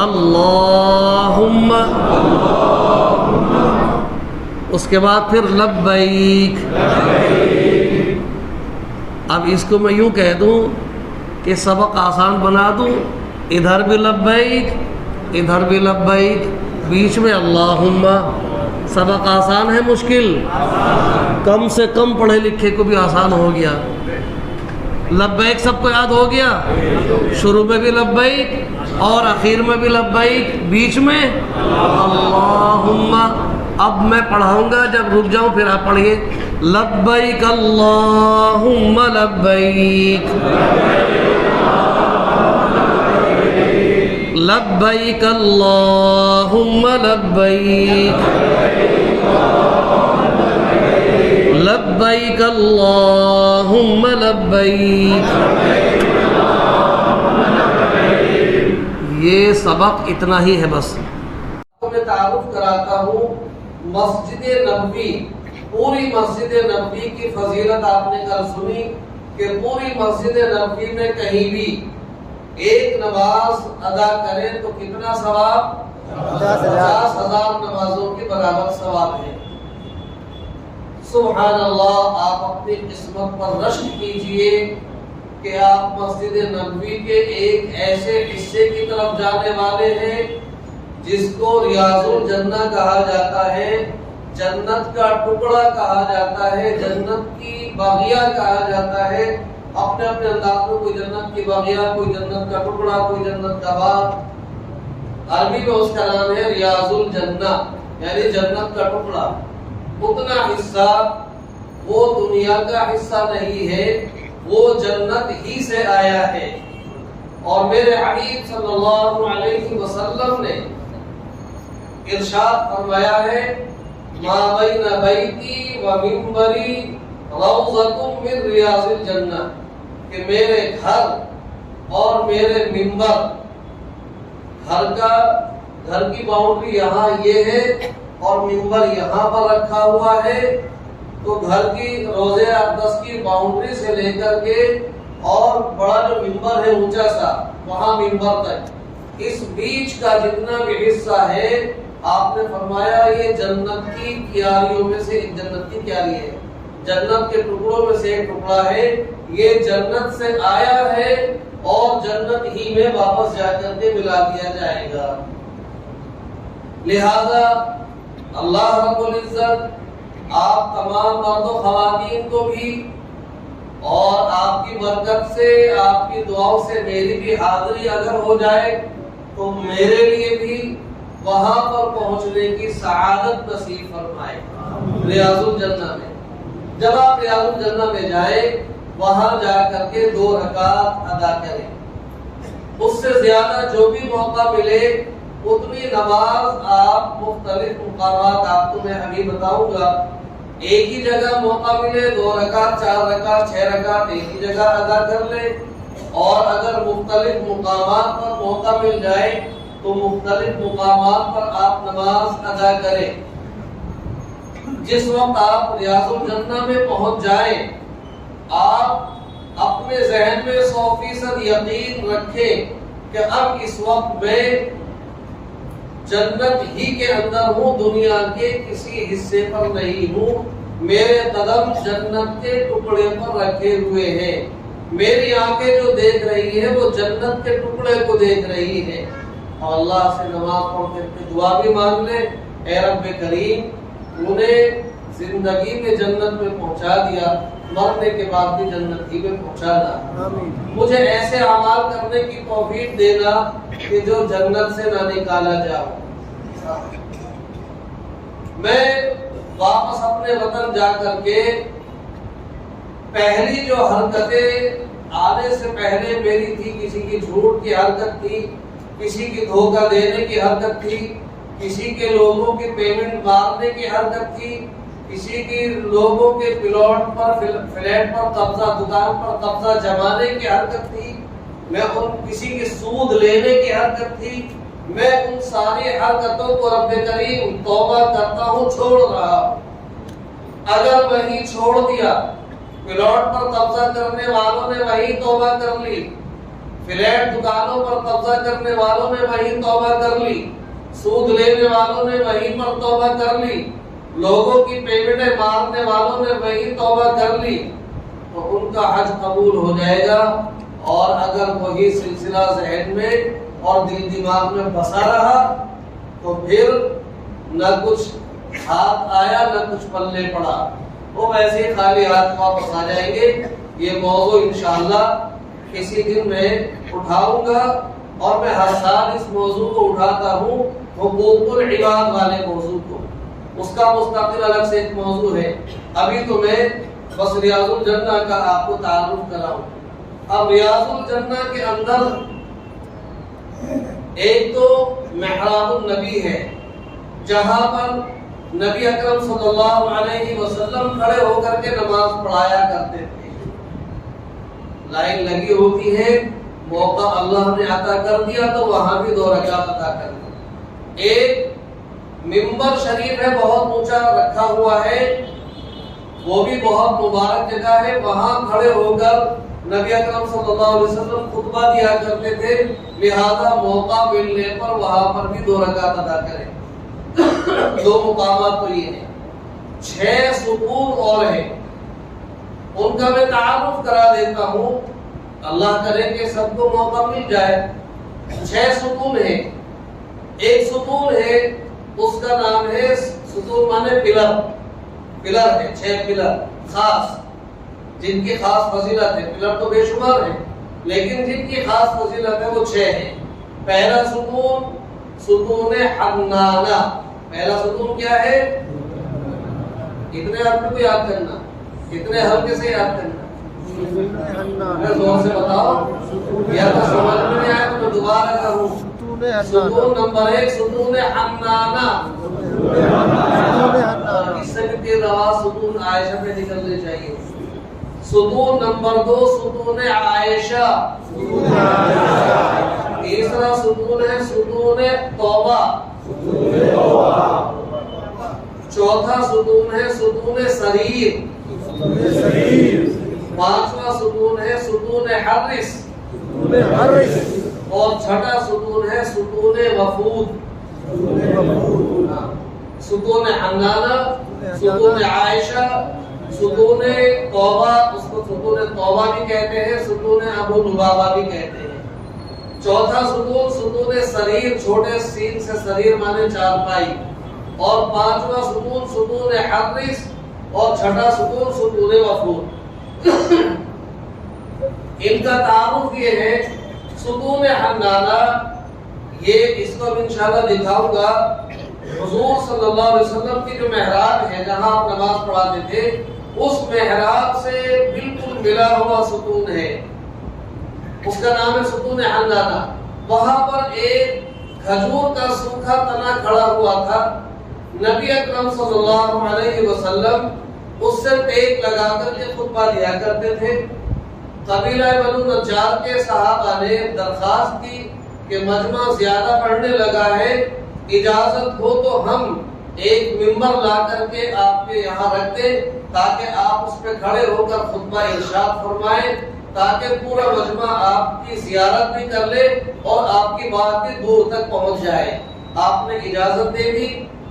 S1: اللہم. اس کے بعد پھر لبیک. اب اس کو میں یوں کہہ دوں کہ سبق آسان بنا دوں، ادھر بھی لبیک ادھر بھی لبیک، بیچ میں اللہم. سبق آسان ہے مشکل؟ کم سے کم پڑھے لکھے کو بھی آسان ہو گیا. لبیک سب کو یاد ہو گیا، شروع میں بھی لبیک اور اخیر میں بھی لبیک، بیچ میں اللہم. اب میں پڑھاؤں گا، جب رک جاؤں پھر آپ پڑھیے. لبیک اللہم لبیک لبیک اللہم لبیک لبیک اللہم لبیک. یہ سبق اتنا ہی ہے. بس میں تعارف کراتا ہوں مسجد نبوی. پوری مسجد نبوی کی فضیلت آپ نے کل سنی کہ پوری مسجد نبوی میں کہیں بھی ایک نماز ادا کریں تو کتنا ثواب؟ 50,000 نمازوں کے برابر ثواب ہے. سبحان اللہ. آپ اپنی قسمت پر رشک کیجئے کہ آپ مسجد نبوی کے ایک ایسے حصے کی طرف جانے والے ہیں جس کو ریاض الجنہ کہا جاتا ہے، جنت کا ٹکڑا کہا جاتا ہے، جنت کی باغیہ کہا جاتا ہے. اپنے اپنے انداز میں کوئی جنت کی باغیہ، کوئی جنت کا ٹکڑا، کوئی جنت کا باغ. عربی میں اس کا نام ہے ریاض الجنہ، یعنی جنت کا ٹکڑا. اتنا حصہ وہ دنیا کا حصہ نہیں ہے، وہ جنت ہی سے آیا ہے. اور میرے حبیب صلی اللہ علیہ وسلم نے ارشاد فرمایا ہے ما بین بیتی و منبری روضۃ من ریاض الجنہ، کہ میرے گھر اور میرے منبر، گھر کی باؤنڈری یہاں یہ ہے اور منبر یہاں پر رکھا ہوا ہے. تو گھر کی روضہ اقدس کی باؤنڈری سے لے کر کے اور بڑا جو منبر ہے اونچا سا، وہاں منبر تک، اس بیچ کا جتنا بھی حصہ ہے، آپ نے فرمایا یہ جنت کی کیاریوں میں سے ایک جنت کی کیاری ہے، جنت کے ٹکڑوں میں سے ایک ٹکڑا ہے. یہ جنت سے آیا ہے اور جنت ہی میں واپس جا کر کے ملا دیا جائے گا. لہذا اللہ رب العزت آپ تمام مرد و خواتین کو بھی، اور آپ کی برکت سے، آپ کی دعاؤں سے میری بھی حاضری اگر ہو جائے تو میرے لیے بھی وہاں پر پہنچنے کی سعادت نصیب فرمائے ریاض الجنہ میں. جب آپ ریاض الجنہ میں جائیں، وہاں جا کر کے 2 رکعت ادا کریں. اس سے زیادہ جو بھی موقع ملے اتنی نماز آپ مختلف مقامات، آپ کو میں ابھی بتاؤں گا، ایک ہی جگہ موقع ملے 2 رکعت، 4 رکعت، 6 رکعت ایک ہی جگہ ادا کر لیں. اور اگر مختلف مقامات پر موقع مل جائے تو مختلف مقامات پر آپ نماز ادا کریں۔ جس وقت آپ ریاض الجنہ میں پہنچ جائیں آپ اپنے ذہن میں 100% یقین رکھیں کہ اب اس وقت میں جنت ہی کے اندر ہوں، دنیا کے کسی حصے پر نہیں ہوں، میرے قدم جنت کے ٹکڑے پر رکھے ہوئے ہیں، میری آنکھیں جو دیکھ رہی ہیں وہ جنت کے ٹکڑے کو دیکھ رہی ہیں۔ اور اللہ سے نماز پڑھ کے دعا بھی مانگ لے، اے رب کریم انہیں زندگی میں جنت میں پہنچا دیا، مرنے کے بعد بھی جنت ہی میں پہنچانا، مجھے ایسے اعمال کرنے کی توفیق دینا کہ جو جنت سے نہ نکالا جاؤ۔ میں واپس اپنے وطن جا کر کے پہلی جو حرکتیں آنے سے پہلے میری تھی، کسی کی جھوٹ کی حرکت تھی، کسی کی دھوکہ دینے کی حرکت تھی، کسی کے لوگوں کی پیمنٹ مارنے کی حرکت تھی، کسی کی لوگوں کے پلاٹ پر فلیٹ پر قبضہ، دکان پر قبضہ جمانے کی حرکت تھی، میں کسی کی سود لینے کی حرکت تھی۔ میں ان ساری حرکتوں کو رب کریم توبہ کرتا ہوں، چھوڑ رہا ہوں۔ اگر وہی چھوڑ دیا، پلاٹ پر قبضہ کرنے والوں نے وہی توبہ کر لی، فلیٹ دکانوں پر قبضہ کرنے والوں نے وہی توبہ کر لی، سود لینے والوں نے وہی پر توبہ کر لی، لوگوں کی پیمنٹیں مارنے والوں نے وہی توبہ کر لی، تو ان کا حج قبول ہو جائے گا۔ اور اگر وہی سلسلہ ذہن میں اور دل دماغ میں بسا رہا تو پھر نہ کچھ ہاتھ آیا نہ کچھ پلے پڑا، وہ ویسے ہی خالی ہاتھ واپس آ جائیں گے۔ یہ موضوع انشاءاللہ کسی دن میں اٹھاؤں گا، اور میں ہر سال اس موضوع کو اٹھاتا ہوں، حقوق العباد والے موضوع کو، اس کا مستقل الگ سے ایک موضوع ہے۔ ابھی تو میں بس ریاض الجنہ کا آپ کو تعارف کراؤں۔ اب ریاض الجنہ کے اندر ایک تو محراب النبی ہے، جہاں پر نبی اکرم صلی اللہ علیہ وسلم کھڑے ہو کر کے نماز پڑھایا کرتے تھے۔ لائن لگی ہوتی ہے، موقع اللہ نے عطا کر دیا تو وہاں بھی 2 رکعت ادا کر دی۔ ایک منبر شریف ہے، بہت اونچا رکھا ہوا ہے، وہ بھی بہت مبارک جگہ ہے، وہاں کھڑے ہو کر نبی اکرم صلی اللہ علیہ وسلم خطبہ دیا کرتے تھے، لہذا موقع ملنے پر وہاں پر بھی 2 رکعت ادا کریں۔ 2 مقامات تو یہ ہیں۔ 6 ستون اور ہیں، ان کا میں تعارف کرا دیتا ہوں، اللہ کرے کہ سب کو موقع مل جائے۔ 6 ستون ہیں۔ ایک ستون ہے، اس کا نام ہے ستون مانے پلر، پلر ہے، 6 پلر خاص، جن کی خاص فضیلت ہے۔ پلر تو بے شمار ہیں، لیکن جن کی خاص فضیلت ہے وہ 6 ہیں۔ پہلا ستون ستون حنانہ۔ پہلا ستون کیا ہے؟ کتنے آپ کو یاد کرنا، کتنے ہلکے سے یاد کرنا، زور سے بتاؤ، یا تو سمجھ میں نہیں آیا تو میں دوبارہ کروں۔ ستون نمبر 1 ستون حنانہ، اس سے بھی تیز آواز ستون عائشہ پہ نکلنی چاہیے۔ ستون نمبر 2 ستون عائشہ، تیسرا ستون ہے ستون توبہ، چوتھا ستون ہے ستون سریر، 5واں ستون ہے ستون حرس، اور 6واں ستون ہے ستون وفود۔ ستون حنانہ، ستون عائشہ، ستون توبہ، اس کو ستون توبہ بھی کہتے ہیں، ستون ابو لبابہ بھی کہتے ہیں۔ چوتھا ستون ستون سریر، چھوٹے سین سے سریر مانے چارپائی، اور 5واں ستون ستون حرس، اور 6واں ستون ستون وفود۔ ان کا تعارف یہ ہے، ستون حنانہ، یہ اس کو انشاءاللہ دکھاؤں گا۔ حضور صلی اللہ علیہ وسلم کی جو محراب ہے جہاں آپ نماز پڑھاتے تھے، اس محراب سے بالکل ملا ہوا ستون ہے، اس کا نام ہے ستون حنانہ۔ وہاں پر ایک کھجور کا سوکھا تنا کھڑا ہوا تھا، نبی اکرم صلی اللہ علیہ وسلم اس سے ٹیک لگا کر کے خطبہ دیا کرتے تھے۔ قبیلہ بنو نجار کے صحابہ نے درخواست کی کہ مجمع زیادہ بڑھنے لگا ہے، اجازت ہو تو ہم ایک ممبر لا کر کے آپ کے یہاں رکھ دیں تاکہ آپ اس پہ کھڑے ہو کر خطبہ ارشاد فرمائیں، تاکہ پورا مجمع آپ کی زیارت بھی کر لے اور آپ کی بات بھی دور تک پہنچ جائے۔ آپ نے اجازت دے دی،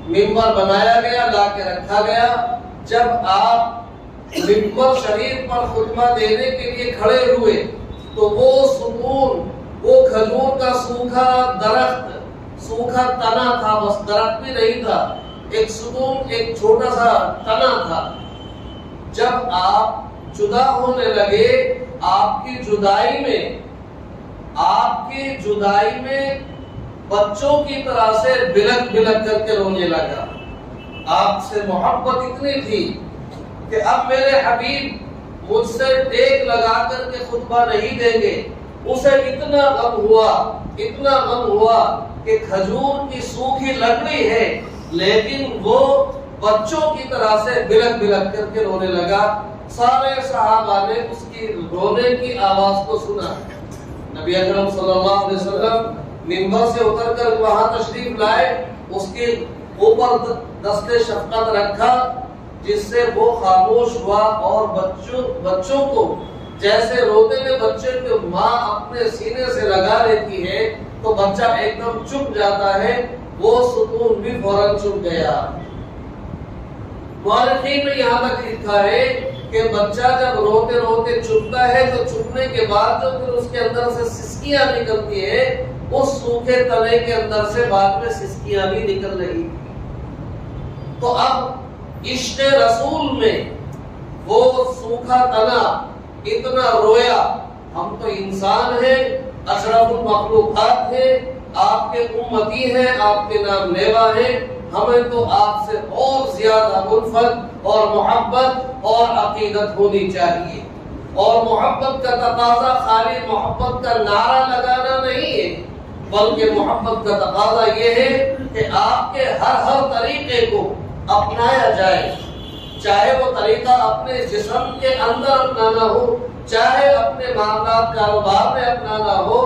S1: ممبر بنایا گیا، لا کے رکھا گیا۔ جب آپ ممبر شریف پر خطبہ دینے کے لیے کھڑے ہوئے تو وہ ستون، وہ کھجور کا سوکھا درخت، سوکھا تنا تھا، بس درخت بھی نہیں تھا، ایک ستون، ایک چھوٹا سا تنا تھا۔ جب آپ جدا ہونے لگے، آپ کی جدائی میں بچوں کی طرح سے بلک بلک کر کے رونے لگا۔ آپ سے محبت اتنی تھی کہ اب میرے حبیب مجھ سے ٹیک لگا کر کے خطبہ نہیں دیں گے۔ اسے اتنا غم ہوا کہ کھجور کی سوکھی لکڑی ہے لیکن وہ بچوں کی طرح سے بلک بلک کر کے رونے لگا۔ سارے صحابہ نے اس کی رونے کی آواز کو سنا۔ نبی اکرم صلی اللہ علیہ وسلم منبر سے اتر کر وہاں تشریف لائے، اس کے اوپر دست شفقت رکھا جس سے وہ خاموش ہوا، اور بچوں کو جیسے روتے ہوئے بچے کو ماں اپنے سینے سے لگا لیتی ہے تو بچہ ایک دم چپ جاتا ہے، وہ ستون بھی فوراً چپ گیا۔ مورخین نے یہاں تک لکھا ہے کہ بچہ جب روتے روتے چپتا ہے تو چپنے کے بعد جو پھر اس کے اندر سے سسکیاں نکلتی ہے، اس سوکھے تنے کے اندر سے بعد میں سسکیاں بھی نکل رہی۔ تو اب عشق رسول میں وہ سوکھا تنا اتنا رویا۔ ہم تو انسان ہیں، اشرف المخلوقات ہیں، آپ کے امتی ہیں، آپ کے نام لیوا ہیں، ہمیں تو آپ سے اور زیادہ الفت اور محبت اور عقیدت ہونی چاہیے۔ اور محبت کا تقاضا خالی محبت کا نعرہ لگانا نہیں ہے، بلکہ محبت کا تقاضا یہ ہے کہ آپ کے ہر طریقے کو اپنایا جائے، چاہے وہ طریقہ اپنے جسم کے اندر اپنانا ہو، چاہے اپنے معاملات کاروبار میں اپنانا ہو،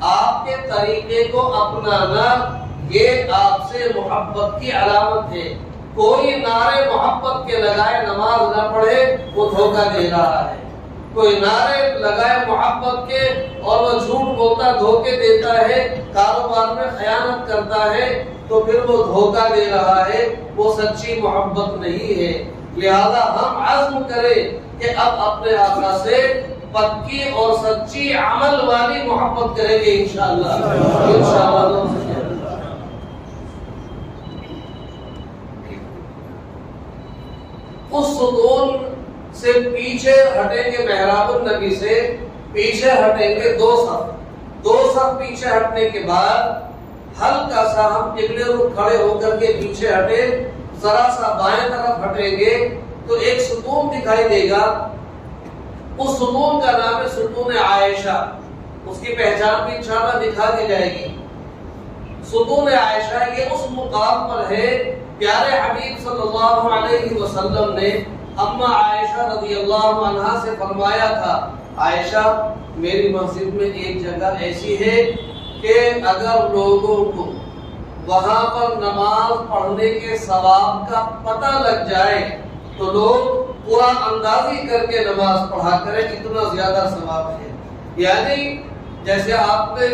S1: آپ کے طریقے کو اپنانا یہ آپ سے محبت کی علامت ہے۔ کوئی نعرے محبت کے لگائے نماز نہ پڑھے، وہ دھوکہ دے رہا ہے۔ کوئی نعرے لگائے محبت کے اور وہ جھوٹ بولتا، دھوکے دیتا ہے، کاروبار میں خیانت کرتا ہے، تو پھر وہ دھوکہ دے رہا ہے، وہ سچی محبت نہیں ہے۔ لہذا ہم عزم کریں کہ اب اپنے آقا سے پکی اور سچی عمل والی محبت کریں گے انشاءاللہ۔ اس ستون سے پیچھے ہٹیں گے، محراب النبی سے پیچھے ہٹیں گے دو صف پیچھے ہٹنے کے بعد ہلکا سا ہم قبلے رخ کھڑے ہو کر کے پیچھے ہٹے، ذرا سا بائیں طرف ہٹیں گے تو ایک ستون دکھائی دے گا۔ اس ستون کا نام ہے ستون عائشہ، اس کی پہچان بھی انشاءاللہ دکھا دی جائے گی۔ ستون عائشہ یہ اس مقام پر ہے، پیارے حبیب صلی اللہ علیہ وسلم نے اما عائشہ رضی اللہ عنہا سے فرمایا تھا، عائشہ میری مسجد میں ایک جگہ ایسی ہے کہ اگر لوگوں کو وہاں پر نماز پڑھنے کے ثواب کا پتہ لگ جائے تو لوگ قرآن اندازی کر کے نماز پڑھا کریں، اتنا زیادہ ثواب ہے۔ یعنی جیسے آپ نے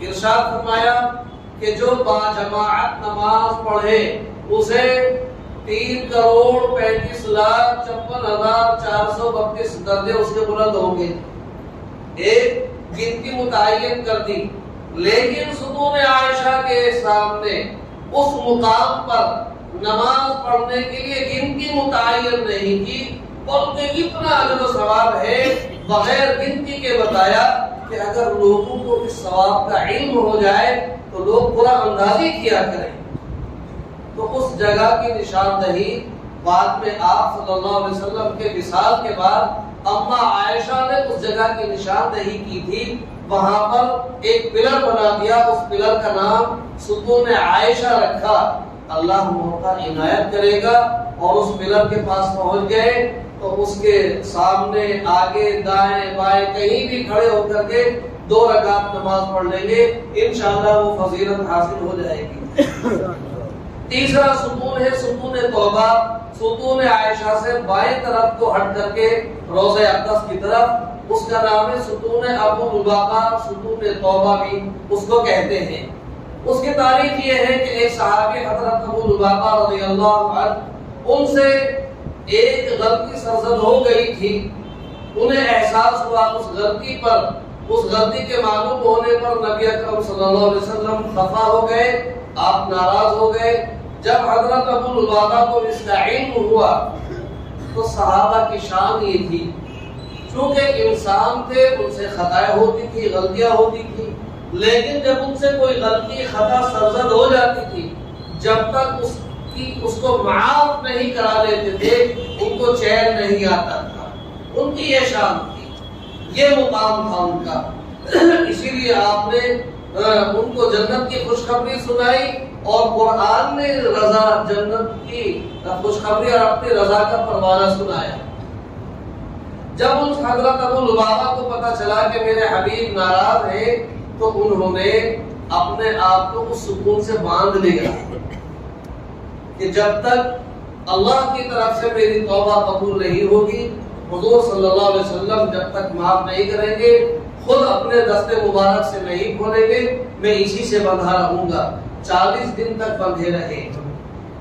S1: ارشاد فرمایا کہ جو باجماعت نماز پڑھے اسے 3,35,56,432 درجے اس کے بلند ہوں گے۔ ایک گنتی متعین کر دی، لیکن ستون عائشہ کے سامنے اس مقام پر نماز پڑھنے کے لیے گنتی متعین نہیں کی، بلکہ اتنا اجر و ثواب ہے بغیر گنتی کے بتایا کہ اگر لوگوں کو اس ثواب کا علم ہو جائے تو لوگ قرآن اندازی کیا کریں۔ تو اس جگہ کی نشاندہی بعد میں آپ صلی اللہ علیہ وسلم کے وصال کے بعد اما عائشہ نے اس جگہ کی نشاندہی کی تھی، وہاں پر ایک پلر بنا دیا، اس پلر کا نام ستون عائشہ رکھا۔ اللہ موقع عنایت کرے گا اور اس پلر کے پاس پہنچ گئے تو اس کے سامنے آگے دائیں بائیں کہیں بھی کھڑے ہو کر کے 2 رکعت نماز پڑھ لیں گے، انشاءاللہ وہ فضیلت حاصل ہو جائے گی۔ تیسرا ستون ہے ستون توبہ، ستون عائشہ سے بائیں طرف کو ہٹ کر کے روضہ اقدس کی طرف، اس کا نام ہے ستون ابو لبابہ، ستون توبہ بھی اس کو کہتے ہیں۔ اس کی تاریخ یہ ہے کہ ایک صحابی حضرت ابو لبابہ رضی اللہ عنہ، ان سے ایک غلطی سرزد ہو گئی تھی، انہیں احساس ہوا اس غلطی پر، اس غلطی کے معلوم ہونے پر نبی اکرم صلی اللہ علیہ وسلم خفا ہو گئے، آپ ناراض ہو گئے۔ جب حضرت ابو لبابہ کو اس کا علم ہوا تو صحابہ کی شان یہ تھی، چونکہ انسان تھے، ان سے خطائیں ہوتی تھی، غلطیاں ہوتی تھی، لیکن جب ان سے کوئی غلطی خطا سرزد ہو جاتی تھی، جب تک اس کو معاف نہیں کرا لیتے تھے ان کو چین نہیں آتا تھا۔ ان کی یہ شان تھی، یہ مقام تھا ان کا، اسی لیے آپ نے ان کو جنت کی خوشخبری سنائی اور قرآن نے رضا جنت کی خوشخبری اور اپنی رضا کا پروانہ سنایا۔ جب اس حضرت ابو لبابہ کو پتا چلا کہ میرے حبیب ناراض ہیں تو انہوں نے اپنے آپ کو اس سکون سے باندھ لیا کہ جب تک اللہ کی طرف سے میری توبہ قبول نہیں ہوگی، حضور صلی اللہ علیہ وسلم جب تک معاف نہیں کریں گے، خود اپنے دست مبارک سے نہیں کھولیں گے، میں اسی سے بندھا رہوں گا۔ 40 دن تک بندھے رہے،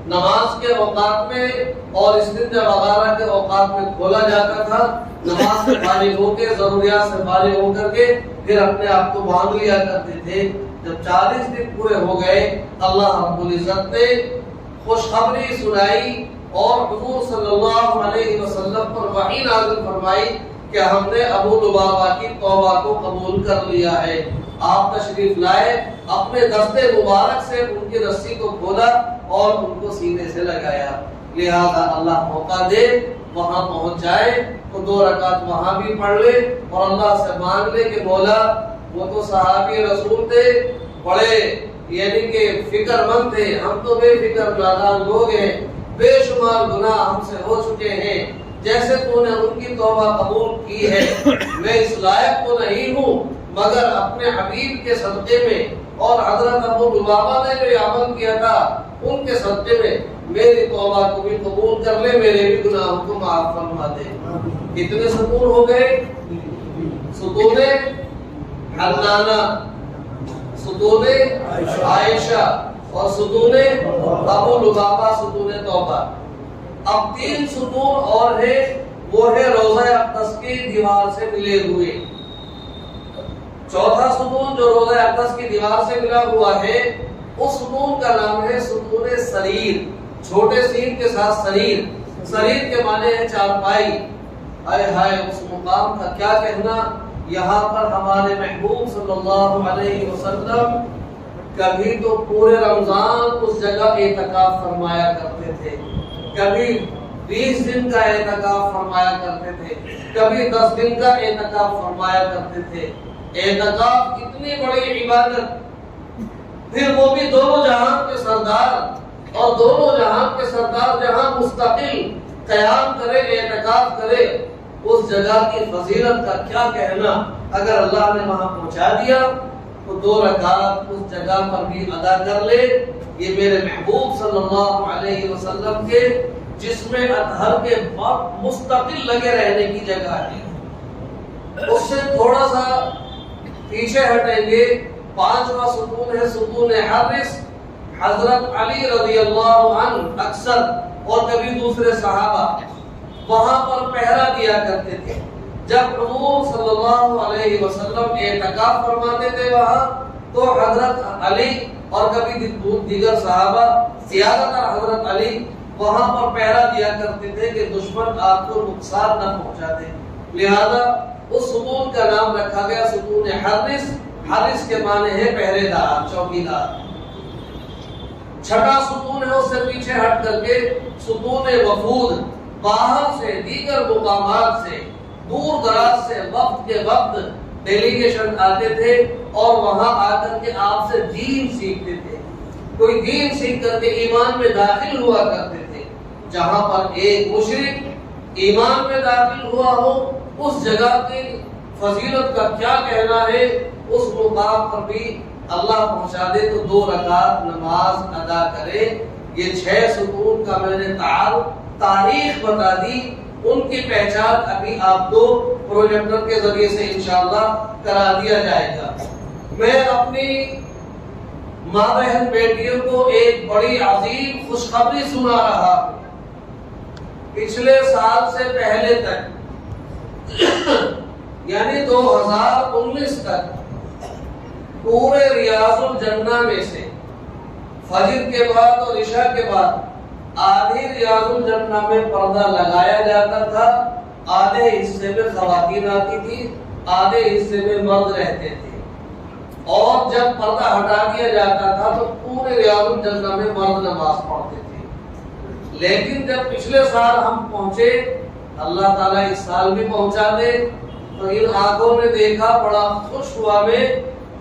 S1: نماز کے اوقات میں اور استنجا وغیرہ کے اوقات میں کھولا جاتا تھا، نماز سے فارغ ہو کے، ضروریات سے فارغ ہو کر کے پھر اپنے آپ کو باندھ لیا کرتے تھے۔ جب 40 دن پورے ہو گئے، اللہ رب العزت نے خوشخبری سنائی اور حضور صلی اللہ علیہ وسلم پر وحی نازل فرمائی کہ ہم نے ابو لبابہ کی توبہ کو قبول کر لیا ہے۔ آپ تشریف لائے، اپنے دست مبارک سے ان کی رسی کو کھولا اور ان کو سینے سے لگایا۔ لہذا اللہ موقع دے وہاں پہنچ جائے تو 2 رکعت وہاں بھی پڑھ لے اور اللہ سے مانگ لے کہ مولا وہ تو صحابی رسول تھے، بڑے یعنی کہ فکر مند تھے، ہم تو بے فکر نادان لوگ ہیں، بے شمار گناہ ہم سے ہو چکے ہیں، جیسے تو نے ان کی توبہ قبول کی ہے، میں اس لائق تو نہیں ہوں، مگر اپنے حبیب کے صدقے میں اور حضرت ابو لبابہ نے جو عمل کیا تھا ان کے صدقے میں میری توبہ کو بھی قبول کر لے، میرے بھی گناہوں کو معاف فرما دے۔ کتنے ستون ہو گئے؟ ستون حنانہ، ستون عائشہ اور ستون ابو لبابہ، ستون توبہ۔ اب 3 ستون اور ہے، وہ ہے روضہ اقدس کی دیوار سے ملے ہوئے۔ چوتھا ستون جو روضہ اقدس کی دیوار سے ملا ہوا ہے، اس ستون کا نام ہے ستون سریر، چھوٹے سین کے ساتھ سریر۔ سریر کے معنی ہے چارپائی۔ ہائے ہائے اس مقام کا کیا کہنا، یہاں پر ہمارے محبوب صلی اللہ علیہ وسلم کبھی تو پورے رمضان اس جگہ اعتکاف فرمایا کرتے تھے، کبھی 20 دن کا اعتکاف فرمایا کرتے تھے، کبھی 10 دن کا اعتکاف فرمایا کرتے تھے۔ اعتکاف اتنی بڑی عبادت، پھر وہ بھی دونوں جہان کے سردار، اور دونوں جہان کے سردار جہاں مستقل قیام کرے، اعتکاف کرے، اس جگہ کی فضیلت کا کیا کہنا۔ اگر اللہ نے وہاں پہنچا دیا تو 2 رکعت اس جگہ پر بھی ادا کر لے۔ یہ میرے محبوب صلی اللہ علیہ وسلم کے جسم اطہر کے مستقل لگے رہنے کی جگہ ہے۔ اس سے تھوڑا سا پیچھے ہٹیں گے، 5واں ستون ہے ستون حارث۔ حضرت علی رضی اللہ عنہ اکثر اور کبھی دوسرے صحابہ وہاں پر پہرا دیا کرتے تھے۔ جب حضور صلی اللہ علیہ وسلم اعتکاف فرماتے تھے وہاں، تو حضرت علی اور کبھی دیگر صحابہ، زیادہ تر حضرت علی وہاں پر پہرا دیا کرتے تھے کہ دشمن آپ کو نقصان نہ پہنچا دے۔ لہذا اس ستون کا نام رکھا گیا ستون حارث۔ حارث کے معنی ہے پہرے دار، چوکیدار۔ 6واں ستون ہے اس سے پیچھے ہٹ کر کے ستون وفود۔ باہر سے، دیگر مقامات سے، دور دراز سے وقت کے وقت ڈیلیگیشن آتے تھے اور وہاں آ کر کے آپ سے دین سیکھتے تھے۔ کوئی دین سیکھ کر کے ایمان میں داخل ہوا کرتے تھے۔ جہاں پر ایک مشرک ایمان میں داخل ہوا ہو اس جگہ کی فضیلت کا کیا کہنا ہے، اس مقام پر بھی اللہ پہنچا دے تو 2 رکعت نماز ادا کرے۔ یہ 6 ستون کا میں نے تاریخ بتا دی، ان کی پہچان ابھی آپ کو پروجیکٹر کے ذریعے سے انشاءاللہ کرا دیا جائے گا۔ میں اپنی ماں بہن بیٹیوں کو ایک بڑی عظیم خوشخبری سنا رہا ہوں۔ پچھلے سال سے پہلے تک یعنی 2019 تک پورے ریاض الجنہ میں سے فجر کے بعد اور عشاء کے بعد آدھی ریاض الجنہ میں پردہ لگایا جاتا تھا، آدھے حصے میں خواتین آتی تھی، آدھے حصے میں مرد رہتے تھے، اور جب پردہ ہٹا دیا جاتا تھا تو پورے ریاض الجنہ میں مرد نماز پڑھتے تھے۔ لیکن جب پچھلے سال ہم پہنچے، اللہ تعالیٰ اس سال بھی پہنچا دے، تو ان آنکھوں نے دیکھا، بڑا خوش ہوا میں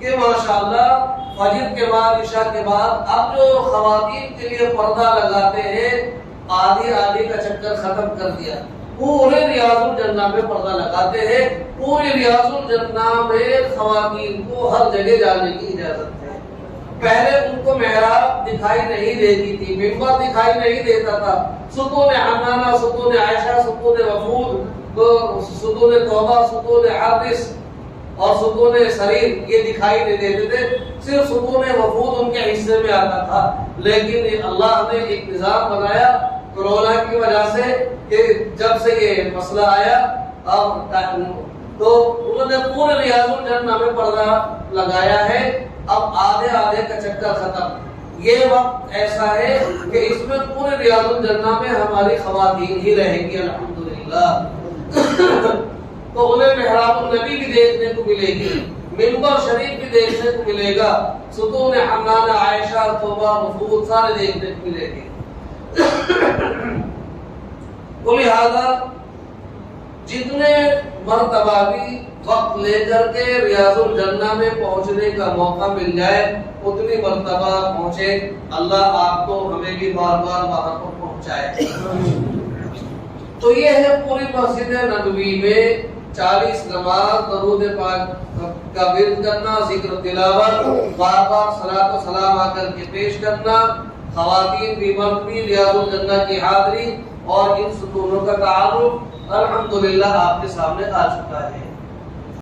S1: کہ ماشاءاللہ فجر کے بعد عشاء کے بعد اب جو خواتین کے لیے پردہ لگاتے ہیں آدھی کا چکر ختم کر دیا، پورے ریاض الجنہ میں پردہ لگاتے ہیں۔ پورے ریاض الجنہ میں خواتین کو ہر جگہ جانے کی اجازت ہے۔ پہلے ان کو محراب دکھائی نہیں دیتی تھی، منبر دکھائی نہیں دیتا تھا، ستون حنانہ، ستون عائشہ، ستون وفود، ستون توبہ، ستون حادث اور ستون سریر یہ دکھائی نہیں دیتے تھے، صرف ستون وفود ان کے حصے میں آتا تھا۔ لیکن اللہ نے ایک نظام بنایا کورونا کی وجہ سے کہ جب سے یہ مسئلہ آیا تو انہوں نے پورے ریاض الجنہ میں پردہ لگایا ہے۔ اب آدھے کا چکر ختم۔ یہ وقت ایسا ہے کہ اس میں پورے ریاض الجنہ میں ہماری خواتین ہی رہیں گی الحمدللہ۔ تو انہیں محراب النبی بھی دیکھنے کو ملے گی، منبر شریف بھی دیکھنے کو ملے گا، ستون حنانہ، عائشہ، توبہ، وفود سارے دیکھنے کو ملے گی۔ تو لہذا جتنے مرتبہ بھی وقت لے کر کے ریاض الجنہ میں پہنچنے کا موقع مل جائے اتنی مرتبہ پہنچے، اللہ آپ کو ہمیں بھی بار بار وہاں پر پہنچائے۔ تو یہ ہے پوری مسجد نبوی میں 40 نماز، درود پاک کا ورد کرنا، ذکر تلاوت، بار بار صلاۃ و سلام آ کر کے پیش کرنا، خواتین بھی مرد بھی ریاض الجنہ کی حاضری اور ان ستونوں کا تعارف الحمدللہ آپ کے سامنے آ چکا ہے۔